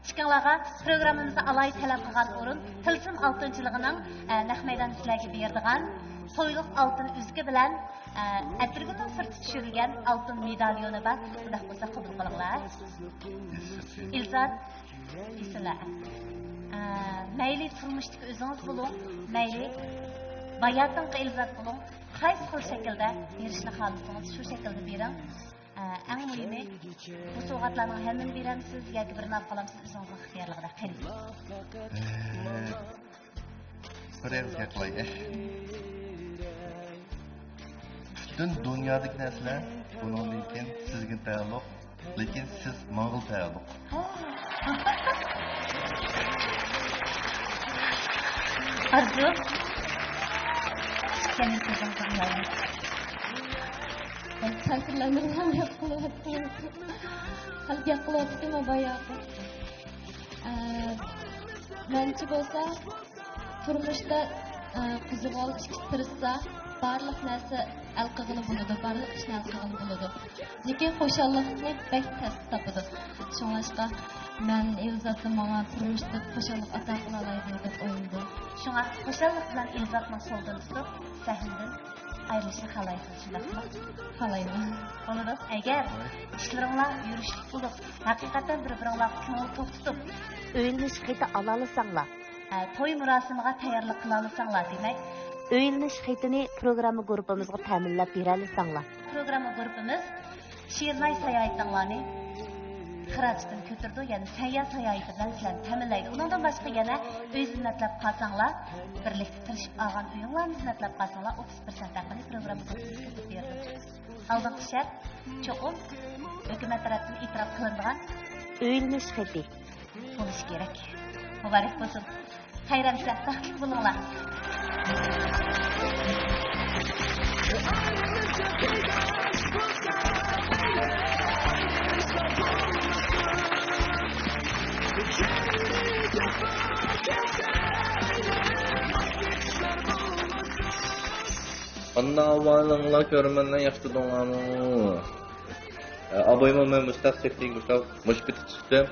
Ishqinglarga programmamizni alay talab qilgan o'rin Tilsim oltinchiligining naq maydon sizlarga berdigan to'yliq oltin uzgi bilan atirgutun sirti tushirilgan oltin medalyoni bor. Xudo bo'lsa qabul qilinglar. Ilzat sizlar. Mayli turmushdagi o'zingiz bo'ling, mayli bayatınqı Ilzat bo'ling. Qaysi xil shaklda berishni xohlasangiz shu shaklda bering. Eng muhimi bu sovg'atlarning hammini beramsiz yoki birini olib qolamsiz o'zingizning ixtiyorligida. Qani. Birinchi gaplar. Butun dunyodagi narsalar bundan keyin sizga taalluq, lekin siz menga taalluq. Arzu. Senin sözün kırmayın. Ben tasirlendirmem yapılattım. Halbuki yapılattım ama bayağı. Bence olsa turmuşda kızı olup tırsa barlıq narsa el qığını buludu, barlıq işini el qığını buludu. Lekin xoşallıqni bək təs tapıdı. Şoňlaşqa men Ilzat'ın bana turmuşda xoşallık ata qılalaydı dep oyladım. Şoňa xoşallyk bilan Ilzatning so'ldan tutib, sahnədən ayrılışni xalaysiz, şundaqmı? Xalayman. Boladi. Agar ishlaringlar yurishlik bo'lib, haqiqatan bir-biringlar ko'ngil to'xtatib, o'yinish qayta ala olsanglar, to'y murosimiga tayyorlik qila olsanglar, demak, o'yinish qaytini programma guruhimizga ta'minlab bera olsanglar. Programma guruhimiz Şiirnay sayohatinglarni xirajdan ko'tirdi, ya'ni sayyoh sayohati bilan sizlarni ta'minlaydi. Undan boshqa yana uy zinatlab qolsanglar, birlikda tirishib olgan uyinglarni zinatlab qolsanglar, 30% haqini programma guruhimizga ko'tarib berdi. Aldingi shart cho'qim hukumat tomonidan e'tirof qilingan o'yinish xati bo'lishi kerak. Muborak bo'lsin. Xayr-omad, baxtli bo'linglar. Anna avalınla görmenden yaşlıdığımı. Abayma ben müstahsekliğin müşbiti çıktım.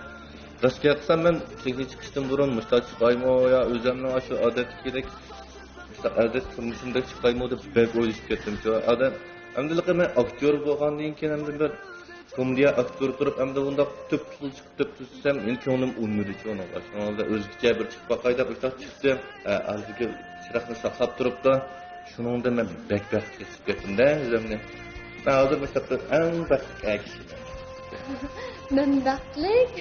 Raşka yapsam ben çekli çıkıştım burun müstah çıkayma ya özlemle aşı adet gerek. Adet kırmışımda çıkayma da bek oyuşup kettim. Adam Hamdülillah ben aktör bolğan deyin ki hem de bir komediya aktör turup hem de bunda tüp çıkıp tutsam men ko'nglim o'lmadi cho'na. Başlanalda o'zgacha bir chiqib baqayda o'sha chiqdim. Azizga chiroqni saqlab turibdi. Shuningda men bek kesib ketdim-da o'zimni. Ben hozir mesela en baxtli kishi. Men baxtlik.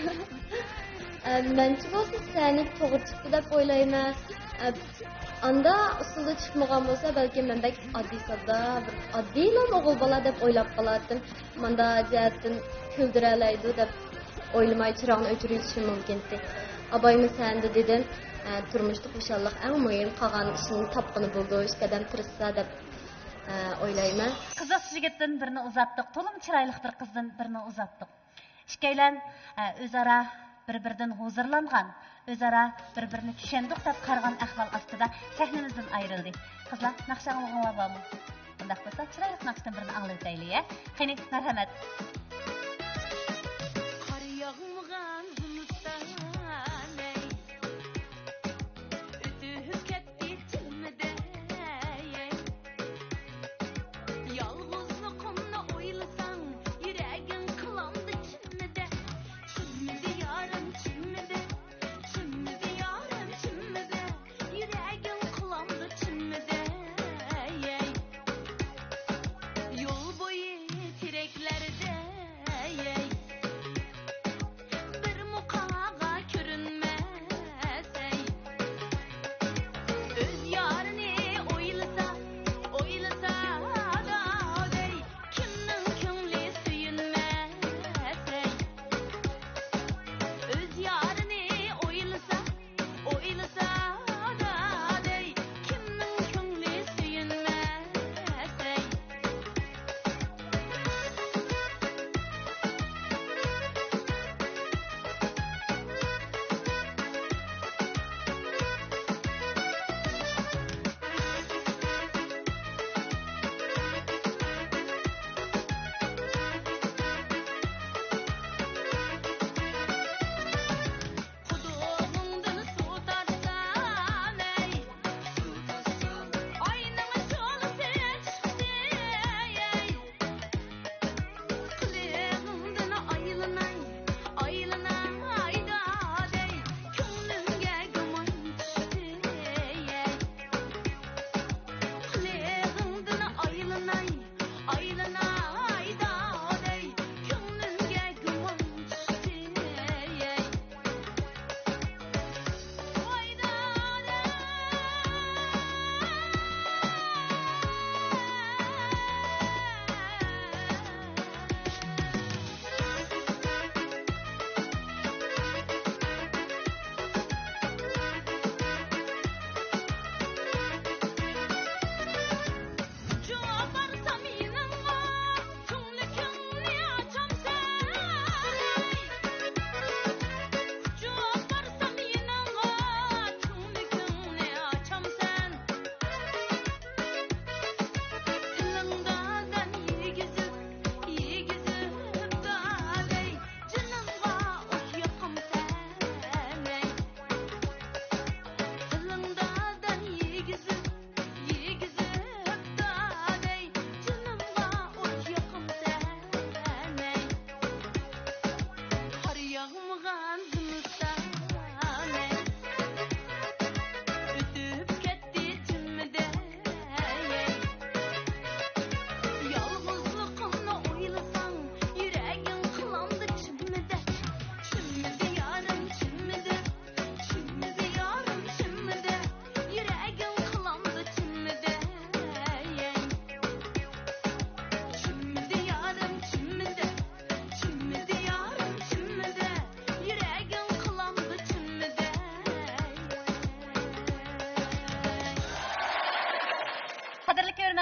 Menchi bo'lsa seni to'g'ri chiqdi deb o'ylayman. Anda usulda çıkmagan bolsa belki men bek addiy sada bir addiylan o'g'il bola deb o'ylab qolardim. Manda jihatdan kuldiraleydi deb o'ylamay chiroqni o'chirishim mumkindi. Abayimiz sende dedim, turmushda inshaalloh eng muhim qolgan ishni topqini bo'ldi, ishqadam tirishsa deb o'ylayman. Qiziq yigitdan birini uzatdik, to'lim chiroyli bir qizdan birini uzatdik. Ikkalan o'zaro bir-biridan huzurlangan, o'zaro bir-birini tushundiq deb qargan ahvol ostida sahnamizdan ayrildi. Qizlar, naqshanlig'inglar bormi? Bunday bo'lsa, chiroyli naqshdan birini anglataylik, ya. Qani, marhamat.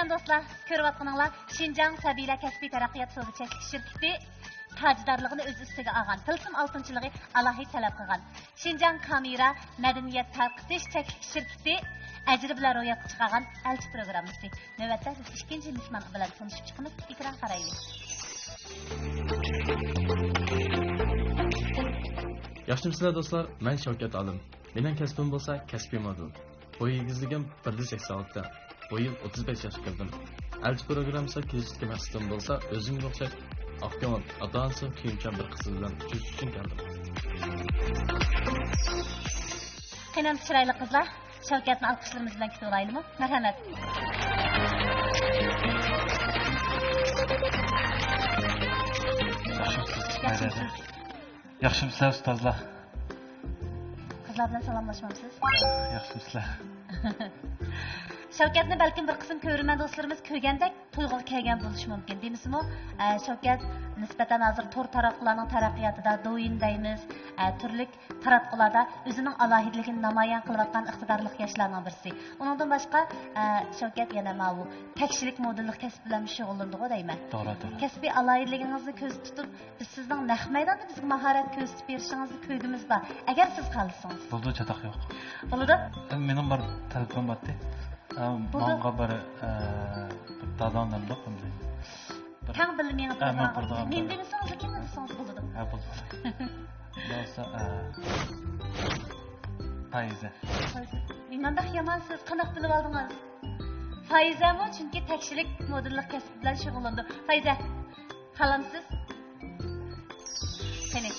Dostlar, ko'rayotganinglar Şinjan Sabila Kasbiy taraqqiyot suvchilik shirkati tajdorligini o'z ustiga olgan, tilsim oltinchiligi alohida talab qilgan. Şinjan Kamera madaniyat tarqitish cheklik shirkati ajri bilan ro'yobga chiqargan elchi programmasi. Navbatda biz ikkinchi mehmon bilan tanishib chiqamiz. Ekran qaraylik. Yaxshimsizlar do'stlar, men Shavkat Alim. Mening kasbim bo'lsa kasbiy model. Bo'y egizligim 1.80 Bu yıl 35 yaş kirdim. Elçi programısa keşke maqsadim bo'lsa, o'zimga o'xshab Afyon, ota-onasi kuyimchan bir qiz bilan uchish uchun keldim. Qiynam chiroyli qizlar, Shavkatni alqishlarimiz bilan kutib olaylikmi? Marhamat. Yaxshimisiz ustozlar? Qizlar bilan salomlashmamsiz? Yaxshimisiz. Shavkatni balkim bir qism ko'rman do'stlarimiz ko'rgandek to'yg'il kelgan bo'lishi mumkin deymizmi? Shavkat nisbatan hozir to'r taratqularning taraqqiyotida do'yin deymiz, turli taratqularda o'zining alohidligini namoyon qilayotgan iqtidorli yoshlarning birisi. Uningdan boshqa Shavkat yana bu takshilik modellik kasb bilan shug'ullanadi deyman. To'g'ri. Kasbiy alohidligingizni ko'z tutib, biz sizning naq maydonda bizga mahorat ko'rsatib berishingizni ko'rgimiz bor. Agar siz xohlasangiz. Bo'ldi, chatoq yo'q. Bo'ladi? Mening bir telefon bor. Manga bir dadamdan da qildi. Tang bilmayman program. Men demisangiz kim desangiz bo'ladi. Ha bo'ldi. Bo'lsa Faiza. Menda yamansiz qanaq bilib oldingiz? Faizami chunki takshilik modellik kasb bilan shug'ullandi. Faiza, qalamsiz? Qani.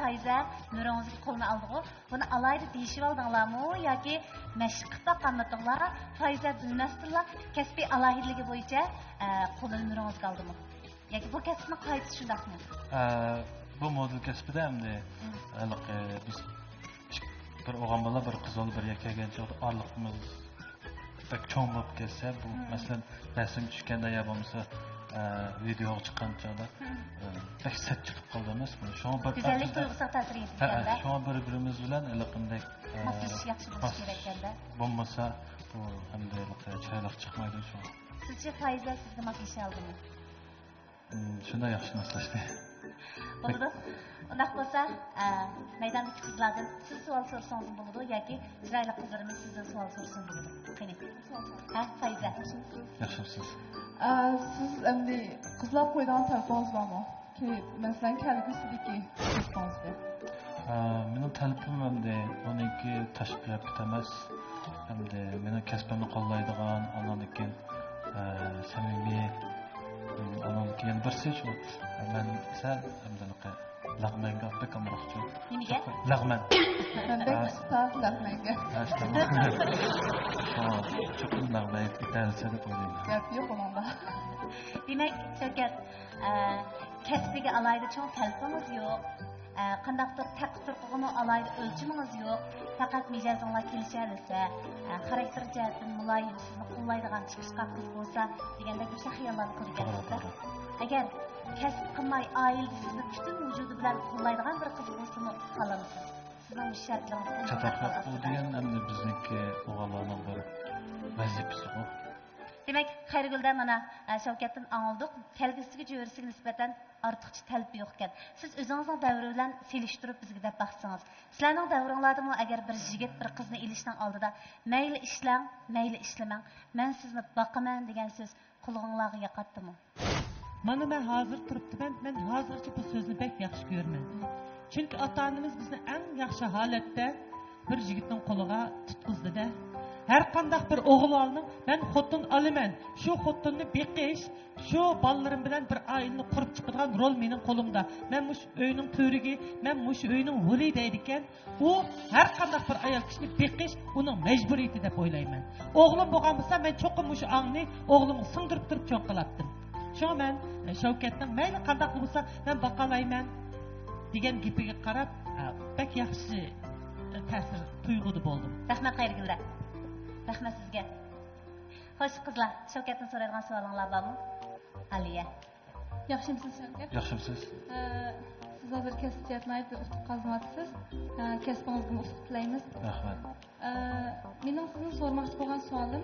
Faiza, nurungizni qo'lga oldi-ku. Buni alayda deyishib oldinglarmi yoki mashqqa qandoqlar? Faiza bilmasdilar, kasbiy alohidligi bo'yicha qo'lni nurungizga oldimi? Yoki bu kasbni qaysi shundaqmi? Bu model kasbida hamda biz bir o'g'on bola, bir qiz bola bir kelgancha orliqimiz pek cho'ng bo'lib kelsa, bu masalan rasm tushganda ya bo'lmasa video chiqqan chog'da pek set chiqib qoldi emas. Shuni bir go'zallik tuyg'usi ta'sir etganda. Shuni bir-birimiz bilan qanday moslashish yaxshi bo'lishi kerak ekanda. Bo'lmasa bu hamda chiroyli chiqmaydi shu. Sizcha Faiza sizga moslasha oldimi? Shunday yaxshi moslashdi. Bo'ldi. Undaq bo'lsa, maydondagi qizlardan siz savol so'rasangiz bo'ladi yoki chiroyli qizlarimiz sizdan savol so'rasin bo'ladi. Qani. Ha, Faiza. Yaxshimisiz? Siz endi qizlar qo'ygan telefoningiz bormi? Masalan, kelgusidagi telefoningizda. Mening telefonim hamda uniki tashkilot emas. Hamda mening kasbimni qo'llaydigan, anoniki samimiy, anoniki yana bir shu. Men sal hamda lag'manga pek amroqchi. Nimaga? Lag'man. Menda sal lag'manga. Cho'qim lag'may itarsa deb o'ylayman. Gap yo'q unda. Demak, Shavkat, kasbiga alayda cho'ng telefoningiz yo'q. Qandaqdir taqdir qilgan alayda o'lchamingiz yo'q. Faqat mijozinglar kelishalasa, xarakter jihatdan muloyim sizni qo'llaydigan chiqishqa qiz bo'lsa, degandek o'sha xiyollarni qilgansizlar. Agar kasb qilmay oilada sizni butun vujudi bilan qo'llaydigan bir qiz bo'lsa-mu, xohlamisiz? Sizning shartlaringiz chatoqroq bu degan endi bizniki o'g'illarning bir vazifasi bu. Demak, Xayrigulda mana Shavkatdan angladik, kelgusiga jo'risiga nisbatan ortiqcha talab yo'q ekan. Siz o'zingizning davri bilan selishtirib bizga deb baqsangiz, sizlarning davringlardami agar bir yigit bir qizni ilishning oldida mayli ishlang, mayli ishlamang, men sizni boqaman degan so'z qulog'ingizga yoqatdimi? Mana men hozir turibdiman, men hozircha bu so'zni bek yaxshi ko'raman. Chunki ota-onamiz bizni eng yaxshi holatda bir yigitning qo'liga tutqizdi-da. Her qandaq bir o'g'ilning men xotin olaman. Shu xotinni beqish, shu bolalarım bilan bir oilani qurib chiqadigan rol mening qo'limda. Men mush uyning to'rigi, men mush uyning huli deydi ekan. U har qandaq bir ayol kishini beqish uning majburiyati deb o'ylayman. O'g'lim bo'lgan bo'lsa, men cho'qim mush ongni o'g'limni singdirib turib cho'q qilatdim. Shunga men Shavkatning mayli qandaq bo'lsa, men baqalayman degan gapiga qarab, pek yaxshi ta'sir tuyg'udi bo'ldim. Rahmat Xayrigulda. Rahmat sizga. Xo'sh qizlar, Shavkatdan so'raydigan savolingiz bormi? Aliya. Yaxshimisiz Shavkat? Yaxshimisiz. Siz hozir kasb jihatdan utuq qazmayapsiz. Kasbingizga utuq tilaymiz. Rahmat. Mening sizni so'ramoqchi bo'lgan savolim,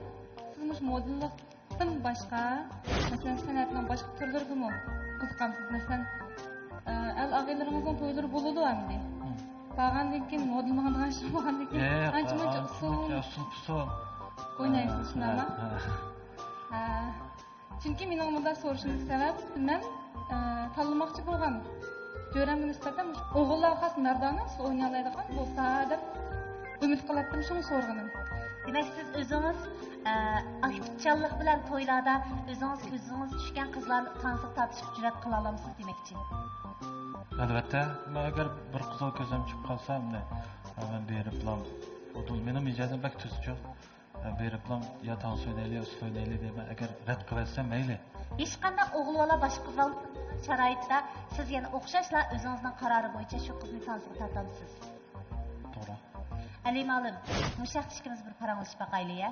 siz modellikdan boshqa, masalan, san'atning boshqa turlaridami qiziqamsiz? Masalan, og'aylaringizning to'ylari bo'ladi endi. Bag'andan keyin modelni qilgandan keyin ancha-muncha usul o'ynaysiz, shundaymi? Chunki mening bunday so'rashimning sababi, men tanlamoqchi bo'lgan jo'ramga nisbatan o'g'illar xos mardona o'ynay oladigan bo'lsa deb umid qilyaptim, shuni so'rganim. Demak, siz o'zingiz aktiv xuşallık bilan to'ylarda o'zingiz ko'zingiz tushgan qizlarni tansiq tatishib jur'at qila olamsiz demoqchi. Albatta, men agar bir qizil ko'zim chiqib qolsa, men berib bilan mening mijozim bak tuzchi. Berib bilan yo tans o'ynaylik, usul o'ynaylik deb agar rad qilsam mayli. Hech qanday o'g'il bola boshqa qizlar sharoitda siz yana o'xshashla o'zingizning qarori bo'yicha shu qizni tansiq tatamsiz. To'g'ri. Alimalim, mushaq ishimiz bir paranglashib baqayli-ya.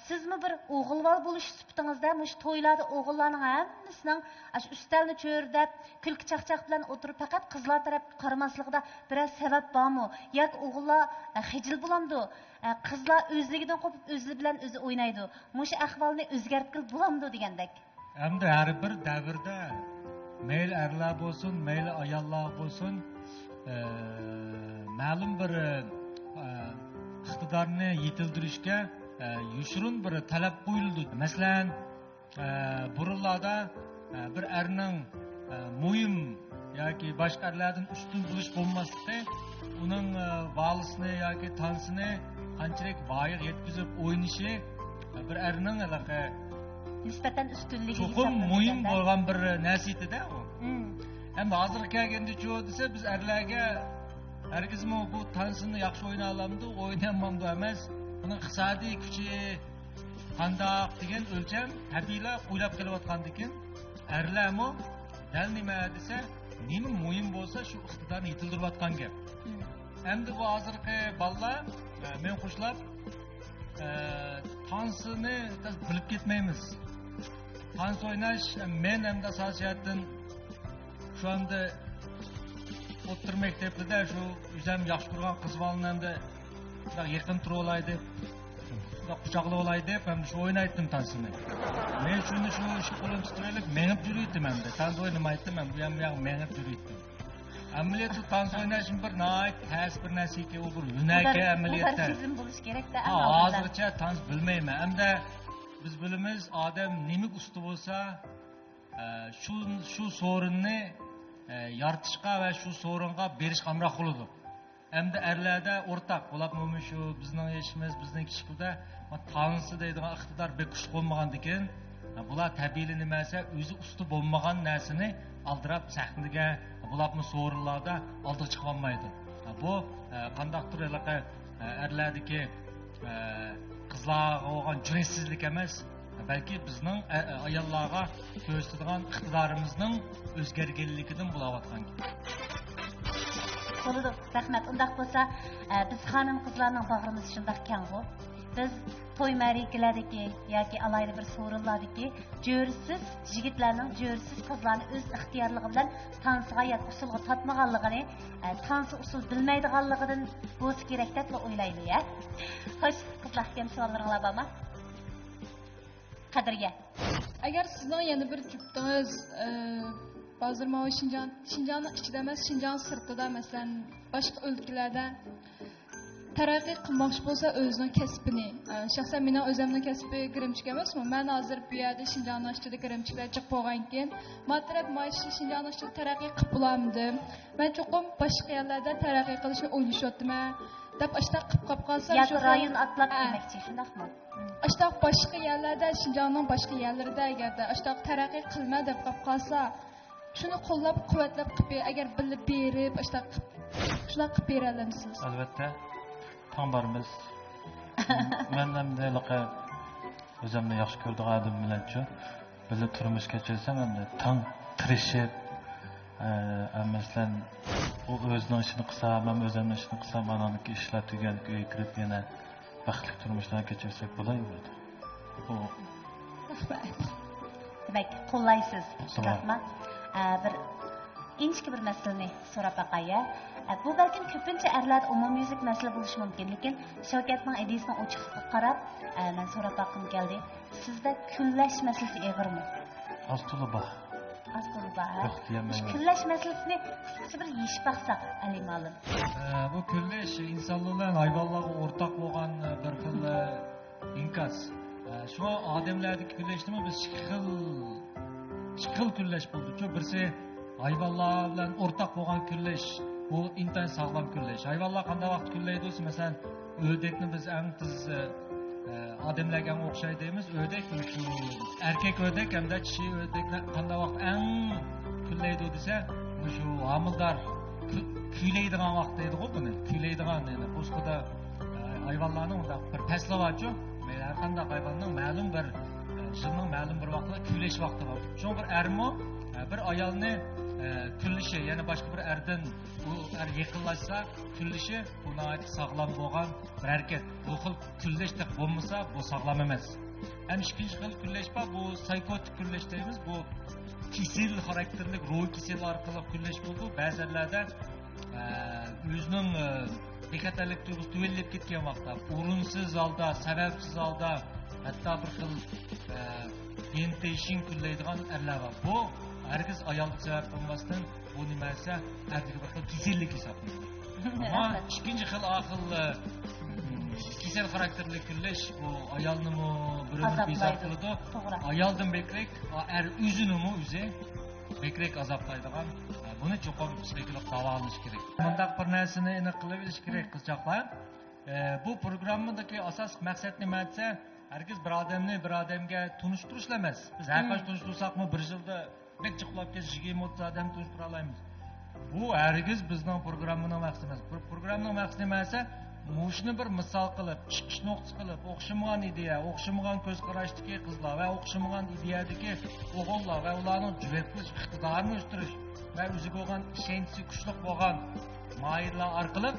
Sizmi bir o'g'ilval bo'lish sifatingizda mush to'ylarda o'g'illarning hammasining shu ustalni cho'rdab, kulki chaqchaq bilan o'tirib faqat qizlar taraf qaramasligida biroz sabab bormi? Yoki o'g'illar xijil bo'lamdi? Qizlar o'zligidan qo'pib o'zi bilan o'zi o'ynaydi. Mush ahvolni o'zgartirib bo'lamdi degandek. Hamda har bir davrda mayli erlar bo'lsin, mayli ayollar bo'lsin, ma'lum bir iqtidorni yetildirishga yushurun bir talab qo'yildi. Masalan, burunlarda bir erning muhim yoki boshqa erlardan ustun bo'lish bo'lmasligi, uning valisini yoki tansini qanchalik boyiq yetkazib o'ynashi bir erning nisbatan ustunligi cho'qim muhim bo'lgan bir narsa-da u. Ham hozir kelganda-chu desa biz erlarga hargizmi bu tansini yaxshi o'ynay olamdi, o'ynayolmamdi emas. Uning iqtisodiy kuchi qandoq degan o'lcham tabiiylar o'ylab kelayotgandan keyin erlarmi dal nima desa, nima muhim bo'lsa shu iqtidorni yetildirayotgan gap. Endi bu hozirgi bolalar men qo'shilib tansini bilib ketmaymiz. Tans o'ynash men hamda asosiyatdan shu anda o'tir maktabida shu o'zim yaxshi ko'rgan qiz bolani hamda yaqin turib olay deb, quchoqlab olay deb ham shu o'ynaydim tansini. Men shuni shu ish qo'lim tutilib menib yuriydim hamda. Tans o'ynamaydim ham, bu ham menib yuriydim. Amaliyotda tans o'ynash bir nihoyat tez bir narsaga, u bir hunarga amaliyotda. Tizim bo'lish kerak-da. Hozircha tans bilmayman. Hamda biz bilamiz, odam nima usta bo'lsa, shu sovrinni yaratishga va shu sovringa berish qamroq bo'ladi. Hamda erlarda o'rtaq bo'lib shu bizning ishimiz, bizning kishida tansi deydigan iqtidor bek kuch bo'lmagandan keyin bular tabiiy nimasi o'zi usta bo'lmagan narsani aldirab sahnaga bularni sovrinlarda oldiga chiqib olmaydi. Bu qandaqdir erlardagi qizlarga bo'lgan jur'atsizlik emas, balki bizning ayollarga ko'rsatadigan iqtidorimizning o'zgarganligidan bo'layotgan. Bo'ldi, rahmat. Undaq bo'lsa, biz xonim qizlarning bag'rimiz shundoq keng'u. Biz to'y ma'rakalardagi yoki alayli bir so'rinlardagi jo'rsiz yigitlarning jo'rsiz qizlarni o'z ixtiyorligi bilan tansiga yoki usulga tatmaganligini, tansi usul bilmaydiganligidan bo'lsa kerak deb o'ylaymiz, ya. Xo'sh, qizlar ham savollaringlar bormi? Qadirga. Agar sizning yana bir juftiniz hozir mana Şinjanning ichida emas, Şinjan sirtida, masalan, boshqa o'lkalarda taraqqiy qilmoqchi bo'lsa o'zining kasbini, shaxsan mening o'zimning kasbi girimchilik emasmi? Men hozir bu yerda Şinjanning ichida girimchiliklar chiqib bo'lgan keyin, matrab mashi Şinjanning ichida taraqqiy qilib bo'lamdim. Men cho'qim boshqa yerlarda taraqqiy qilishni o'ylashyaptim. Deb ashta qilib qolsam, shu rayon atlab demoqchi, shundaqmi? Ashta boshqa yerlarda, Şinjanning boshqa yerlarida agarda ashta taraqqiy qilma deb qolib qolsa, shuni qo'llab quvvatlab qilib, agar bilib berib, ashta shuna qilib bera olamsiz. Albatta. Tam barmiz. Men ham delaqa o'zimni yaxshi ko'rdigan odam bilan-chi, bilib turmush kechirsam ham tang tirishib, masalan, u o'zining ishini qilsa, men o'zimning ishini qilsam, ananiki ishlar tugan uyga kirib yana baxtli turmushdan kechirsak bo'laveradi. Bu demak, qo'llaysiz. Rahmat. Bir inchki bir masalani so'rab baqay-ya. Bu balkim ko'pincha erlar umumyuzlik masala bo'lishi mumkin, lekin Shavkatning ideyasini ochiqlikqa qarab, men so'rab baqim keldi. Sizda kullash masalasi eg'irmi? Astuli bor. Astuli bor. Yo'q, deyman. Kullash masalasini qisqacha bir yechib baqsaq, Alimalim. Bu kullash insonlarga, hayvonlarga o'rtaq bo'lgan bir xil inkas. Shu odamlardagi kullashni biz ikki xil kullash bo'ldi. Birisi hayvonlar bilan o'rtaq bo'lgan kullash. Bu intayin sağlam kullash. Hayvonlar qanday vaqt kullaydi bo'lsa, masalan, o'rdakni biz eng tez odamlarga o'xshaydi deymiz. O'rdak shu erkak o'rdak hamda kishi o'rdaklar qanday vaqt eng kullaydi desa, shu homildor kuylaydigan vaqt deydi-ku buni. Kuylaydigan yani qo'shqida hayvonlarning bir fasli bor-ku. Har qanday hayvonning ma'lum bir yilning ma'lum bir vaqtida kuylash vaqti bor. Shu bir ermo bir ayolni küllishi, yani başka bir erden bu er yıkılaşsa küllishi buna sağlam bo'lgan bir hareket. Bu xil külleşlik bo'lmasa bu sağlam emas. Hem ikinci xil külleş var, bu psikotik külleş deymiz. Bu kisel karakterlik ruh kisel orqali külleş bo'ldi. Ba'zilarda o'zining diqqatlik tuyg'usi tuvellab ketgan vaqtda o'rinsiz holda, sababsiz holda hatto bir xil tentation küllaydigan erlar bor. Bu herkes ayollik sebep olmasından bu nimasi erkek bir kesillik hesaplanıyor. Ama ikinci xil akıl kisel karakterli külleş bu ayolni mu bir ömür bezar kıldı. Ayoldan bekrek er üzünü mu üze bekrek azaplaydigan. Bunu çok psikologik davalanish kerak. Bunday bir narsani aniq qilib olish kerak qizchaqlar. Bu programmadagi asosiy maqsad nima desa, herkes bir odamga tunishtirish emas. Biz har qancha tunishtirsakmi bir yilda necha qulab ketish 20-30 odam tunishtira olamiz. Bu herkes bizning programmaning maqsadi emas. Programmaning maqsadi nima desa, mushni bir misol qilib, chiqish nuqtasi qilib, o'xshamagan ideya, o'xshamagan ko'z qarashdagi qizlar va o'xshamagan ideyadagi o'g'illar va ularning jur'atli iqtidorini o'stirish va o'ziga bo'lgan ishonchi kuchli bo'lgan mayillar orqali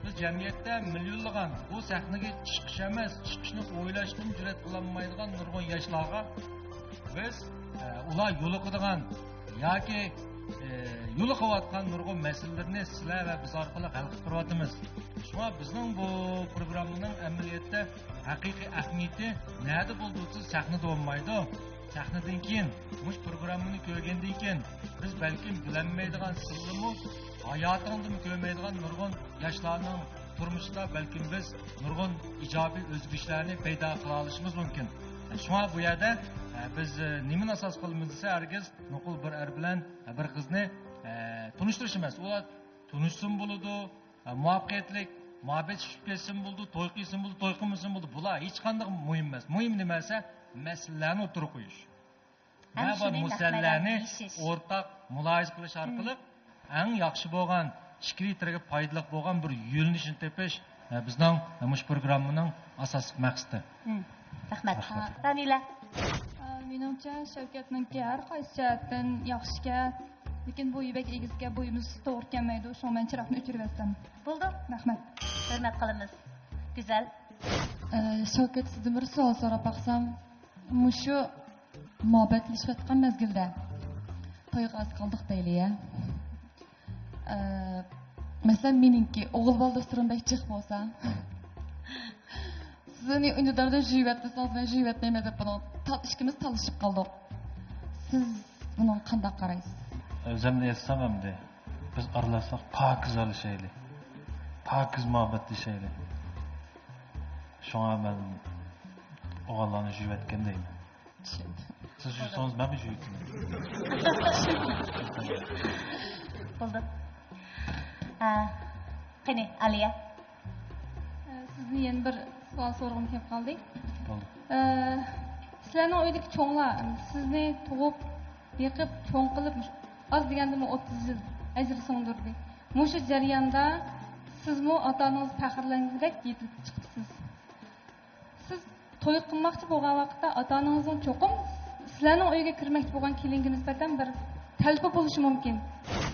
biz jamiyatda millionlagan bu sahnaga chiqish emas, chiqishni o'ylashdan jur'at qilolmaydigan nurg'un yoshlarga biz ular yo'liqadigan yoki yo'liqayotgan nurg'un masalalarni sizlar va biz orqali hal qilib turyapmiz. Shunga bizning bu programmaning amaliyotda haqiqiy ahamiyati nada bo'ldi sahnada bo'lmaydi. Sahnadan keyin mush programmani ko'rgandan keyin biz balkim bilinmaydigan sirlarni hayotingda ko'rmaydigan nurg'un yoshlarning turmushida balkim biz nurg'un ijobiy o'zgarishlarni paydo qila olishimiz mumkin. Shunga bu yerda biz nimani asos qilamiz desa, herkes nuqul bir er bilan bir qizni tunishtirish emas. Ular tunishsin bo'ladi, muvaffaqiyatlik, muhabbet tushib ketsin bo'ldi, to'y qilsin bo'ldi, to'y qilmasin bo'ldi. Bular hech qanday muhim emas. Muhim nima desa, masalalarni o'tirib qo'yish. Mana bu masalalarni o'rtaq mulohaza qilish orqali eng yaxshi bo'lgan, fikriy tarafga foydali bo'lgan bir yo'lnishni tepish bizning mush programmaning asosiy maqsadi. Rahmat. Tanila. Menimcha Shavkatninki har qaysi jihatdan yaxshi gap, lekin bo'yi bek egizga bo'yimiz to'g'ri kelmaydi. Shu men chiroqni o'chirib Bo'ldi. Rahmat. Hurmat qilamiz. Güzel. Shavkat, sizdan bir savol so'rab baqsam, mushu muhabbatlashayotgan mezgilda to'yga az qoldik deyli-ya. Masalan, meningki o'g'il bola surumbek chiq bo'lsa, sizni undalarda jivatmasangiz, men jivatmayman deb buni ishkimiz talishib qoldik. Siz buni qanday qaraysiz? O'zimni etsam hamda biz aralasak pokiz olishaylik. Pokiz muhabbatlashaylik. Shunga men o'g'illarni jivatgan deyman. Siz yursangiz men jivatman. Bo'ldi. Qani, Aliya. Sizni yana bir savol so'rag'im kelib qoldi. Bo'ldi. Sizlarning uydagi cho'nglar sizni tug'ib, yiqib, cho'ng qilib, az deganda 30 yil ajr singdirdi. Mushu jarayonda sizmi ota-onangiz faxrlangandek yetib chiqdisiz. Siz to'y qilmoqchi bo'lgan vaqtda ota-onangizning cho'qim sizlarning uyga kirmoqchi bo'lgan kelinga nisbatan bir talbi bo'lishi mumkin.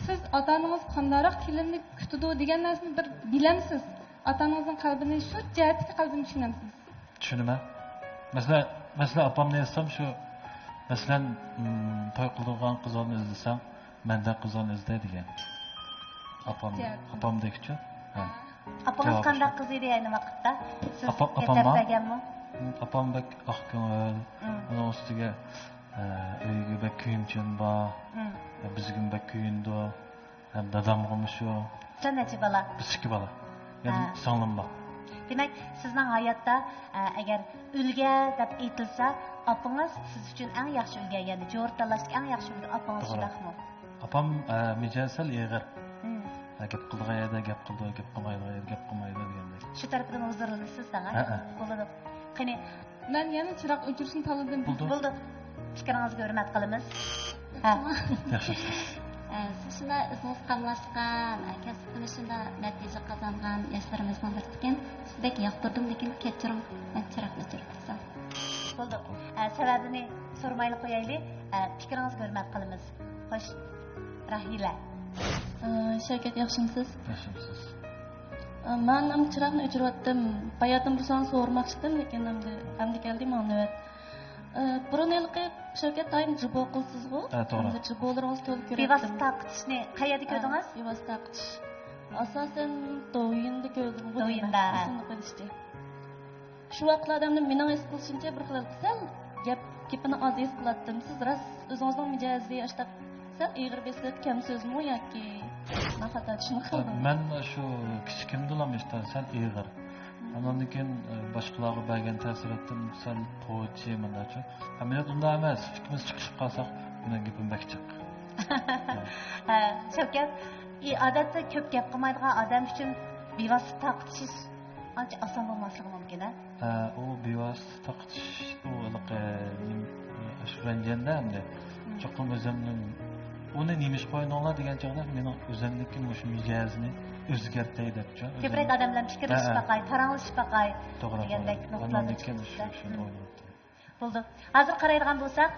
Siz ota-onangiz qandaroq kelinni kutadi degan narsani bir bilamsiz. Ota-onangizning qalbini shu jihatga qalbini tushunamsiz. Tushunaman. Masalan, opamni etsam shu masalan to'y qilgan qizlarni izlasam, menda qizlarni izlaydigan. Opamdekchi. Apangiz qanday qiz edi ayni vaqtda? Siz yetardaganmi? Opam bek oq ko'ngil. Uning ustiga uyga bek kuyimchan bor. Bizga bek kuyindi. Ham dadamg'imi shu. Sen necha bola? Biz 2 bola. Yani singlim bor. Demak, sizning hayotda agar ulga deb aytilsa, opangiz siz uchun eng yaxshi ulga, ya'ni jo'r tanlashga eng yaxshi ulga opangiz shundaqmi? Opam mijasal yig'ir. Gap qilg'ayda, gap qildi, gap qilmaydi, gap qilmaydi degandek. Shu tarafdan huzurlisiz, ha? Bo'ladi. Qani, Men yana chiroq o'chirishni tanladim. bo'ldi. Fikringizni hurmat qilamiz. Siz shunda o'zingiz qamlashgan, kasbini shunda natija qozongan yoshlarimizdan biri ekan. Sizdek yoqtirdim lekin kechiring, men chiroqni o'chirib tursam. Bo'ldi. Sababini so'rmaylik qo'yaylik. Fikringizni hurmat qilamiz. Xo'sh, Rahila. Shavkat, yaxshimisiz? Yaxshimisiz. Men ham chiroqni o'chirib bayatim bo'lsam so'rmoqchidim, lekin endi keldim navbat. Burunelqi Shavkat tayin jibo qilsiz-ku? To'g'ri. Jibolarimiz to'lib ko'radi. Bevosita taqitishni qayerda ko'rdingiz? Bevosita taqitish. Asosan do'yinda ko'rdim. Do'yinda. Shu vaqtlarda mening his qilishimcha bir xil qilsam, gapini oz his qiladim. Siz rost o'zingizning mijozi ashtab sal ig'ir besib kam so'zmi yoki nafaqat tushunib Men shu kichkindilam işte sal ig'ir. Ondan keyin boshqalarga bergan ta'sirotdan sal qo'ychi mendachi. Amaliyot unda emas, fikrimiz chiqishib qolsak, buni gapim bakchiq. Shavkat, odatda ko'p gap qilmaydigan odam uchun bevosita taqitish ancha oson bo'lmasligi mumkin, a? U bevosita taqitish u ashuranganda endi cho'qim o'zimning uni nima ish qo'yinglar degan chog'da mening o'zimnikim shu mijozni o'zgartay debchi. Ko'proq odamlar fikrlashib baqay, taranglashib baqay degandek nuqtalar bo'ldi. Hozir qaraydigan bo'lsak,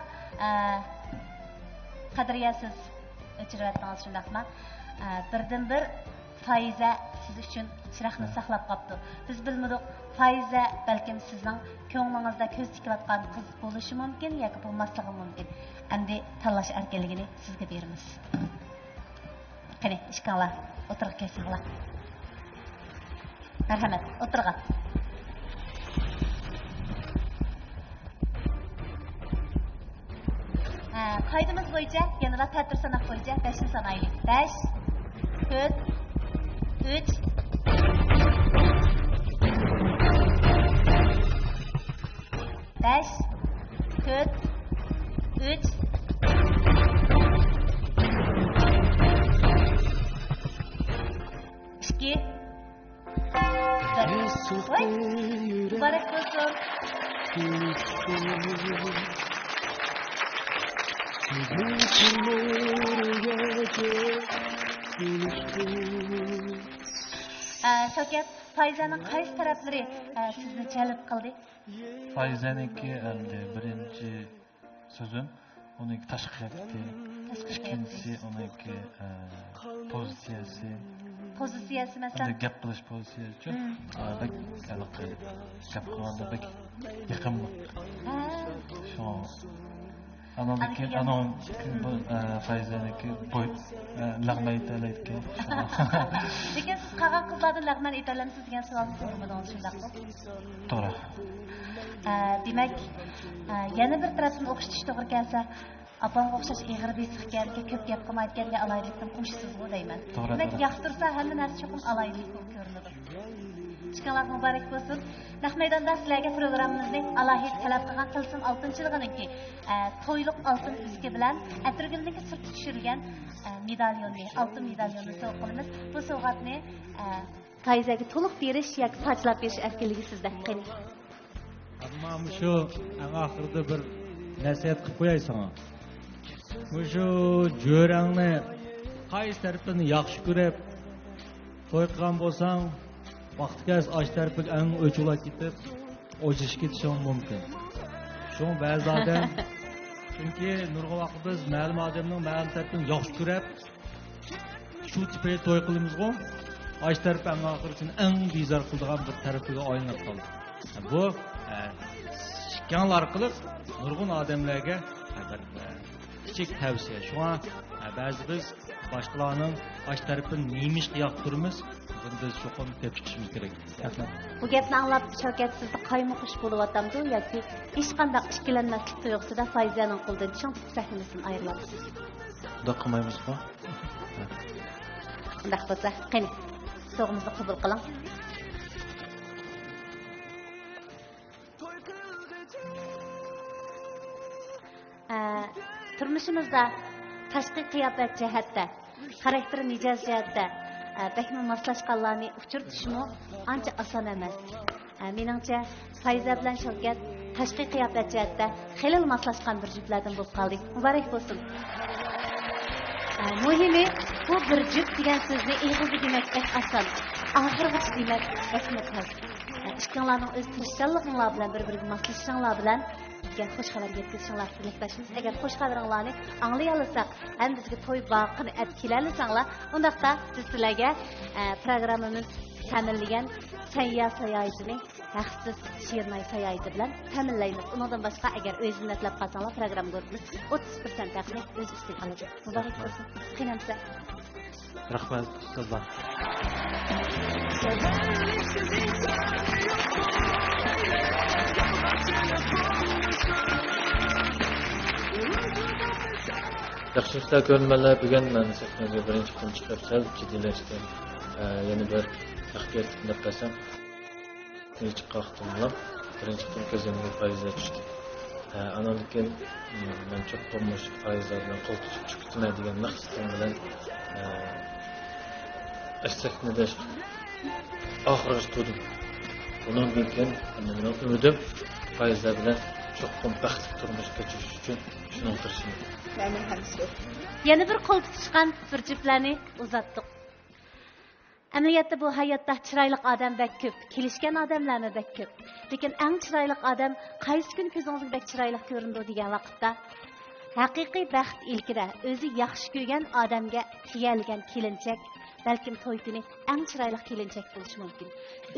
qadriyasiz o'chirayotgansiz shundaqmi? Birdan-bir Faiza siz uchun chiroqni saqlab qopti. Biz bilmadik, Faiza balkim sizning ko'nglingizda ko'z tikayotgan qiz bo'lishi mumkin yoki bo'lmasligi mumkin. Endi tanlash erkinligini sizga beramiz. Qani, ishqallar, o'tirib kelsinglar. Marhamat, o'tirgan. Qoidamiz bo'yicha, yanada ta'tir sanab bo'yicha 5 ni sanaylik. 5 4 3 5 4 3 2 Voy, mübarek olsun. Shavkat, Faizaning qaysi taraflari sizni jalb qildi? Faizaniki endi birinchi so'zim uning tashqiyati, ikkinchisi uniki pozitsiyasi. Pozitsiyasi masalan gap qilish pozitsiyasi gap qilganda bek yaqinmi. Shu anoniki Faizaniki boy lag'ma aytalayotgan. Lekin siz qolgan qizlardan lag'man aytalamsiz degan savolni so'ramadingiz, shundaqmi? To'g'ri. Demak, yana bir tarafdan o'qitish to'g'ri kelsa, apamga o'xshash ig'ir besiqgan, ko'p gap qilmayotganga alaylikdan qo'shisiz-ku deyman. Demak, yoqtirsa hamma narsa cho'qim alaylik bo'lib ko'rinadi. Chiqinglar muborak bo'lsin. Naq maydonda sizlarga programmamizni alohida talab qilgan Tilsim oltinchilig'iniki to'yliq oltin uski bilan atirgulniki sirtga tushirilgan medalyonni, oltin medalyonni sovg'a qilamiz. Bu sovg'atni Faizaga to'liq berish yoki sochlab berish erkinligi sizda. Qani. Ammo shu oxirida bir nasihat qilib qo'yay sana. Shu jo'rangni qaysi tarafini yaxshi ko'rib to'y qilgan bo'lsang, vaqtga osh tarafga ang o'chilib ketib, o'chish ketishi mumkin. Shu ba'zi odam chunki nurg'a vaqt biz ma'lum odamning ma'lum tarafini yaxshi ko'rib, shu tipi to'y qilamiz-ku, osh tarafı ang oxirida ang bezor qiladigan bir tarafiga aylanib qoldi. Bu şikayetler arkalık nurgun adamlarga küçük tavsiye. Şu an bazı biz başkalarının baş tarafını neymiş yaptırımız. Biz çoğun tep çıkışımız gerek. Bu gapni anlab Shavkat sizda qaymoqish bo'lib atamdi yoki hech qanday ikkilanmaslik tuyg'usida Faizaning qo'lidan chang sahnadan ayrilasiz. Bunda qilmaymiz-ku. Undaq bo'lsa, qani, so'g'imizni qabul qiling. Turmushimizda tashqi qiyofat jihatda, xarakter mijoz jihatda bakmi moslashganlarni uchirtishmi ancha oson emas. Meningcha Fayza bilan Shavkat tashqi qiyofat jihatda xilil moslashgan bir juftlardan bo'lib qoldi. Muborak bo'lsin. Muhimi bu bir juft degan so'zni eg'izi demak oson. Oxirgacha demak eslatmas. Ishqinglarning o'z tirishchanliginglar bilan bir-biriga moslashishinglar bilan bizga xush xabar yetkazishinglar tilakdashimiz. Agar xush xabaringlarni anglay olsak, ham bizga to'y boqini olib kelasizlar, undaqda biz sizlarga programmamiz ta'minlagan sayya sayohatini haqsiz she'rnay sayohati bilan ta'minlaymiz. Undan boshqa agar o'zingiz atlab qolsanglar program ko'ramiz 30% haqni o'z ustiga oladi. Muborak bo'lsin. Qiynamsa. Rahmat ustozlar. Yaxshi ishlar ko'rmanlar bugun men sahnaga birinchi kun chiqib sal jiddiylashtım. Yana bir tahqirlik deb qasam. Hiç qalxdımlar. Birinchi kun ko'zimga Fayza tushdi. Andan keyin men çok bo'lmuş Fayza bilan qo'l tutib chiqdim degan maqsadim bilan sahnada oxirgi turdim. Bundan keyin mening ümidim Fayza bilan cho'qim baxtli turmush kechirish uchun shuni o'tirishim. Yana bir qo'l tutishgan bir juftlarni uzatdik. Amaliyotda bu hayotda chiroyli odam bak ko'p, kelishgan odamlarni bak ko'p. Lekin eng chiroyli odam qaysi kun ko'zingizga bak chiroyli ko'rindi degan vaqtda haqiqiy baxt ilkida o'zi yaxshi ko'rgan odamga tegilgan kelinchak balkim to'y kuni eng chiroyli kelinchak bo'lishi mumkin.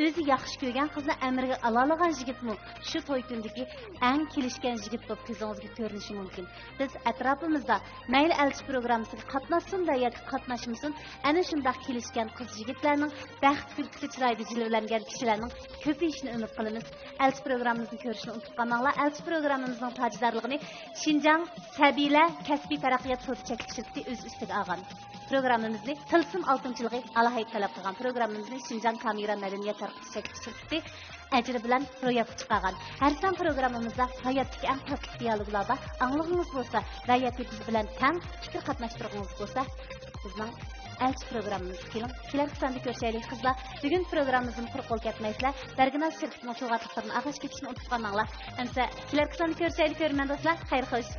O'zi yaxshi ko'rgan qizni amriga ololagan yigitmi shu to'y kundagi eng kelishgan yigit bo'lib ko'zingizga ko'rinishi mumkin. Biz atrofimizda mayli elchi programmasiga qatnashsin da yoki qatnashmasin, ana shunday kelishgan qiz yigitlarning baxt kulgisi chiroyli jilvalangan kishilarning ko'payishini umid qilamiz. Elchi programmamizni ko'rishni unutib qolmanglar. Elchi programmamizning tajdorligini Xinjiang Sabila kasbiy taraqqiyot sud chekishchisi o'z ustiga olgan. Programmamizni Tilsim oltinchiligi alohida talab qilgan. Programmamizni Xinjiang kamera madaniyat taraqqiyot chekishchisi ajri bilan ro'yobga chiqargan. Har san programmamizda hayotdagi eng tatli dialoglarda anglig'ingiz bo'lsa va yoki biz bilan tang fikr qatnashtirgangiz bo'lsa, bizning elchi programmamiz kelar sonda ko'rishaylik qizlar. Bugun programmamizni quruq qo'l ketmaysizlar. Dargina shirkatning sug'atliqlarini ag'ash ketishni unutib qolmanglar. Endi kelar sonda ko'rishaylik ko'rman do'stlar. Xayr xo'sh.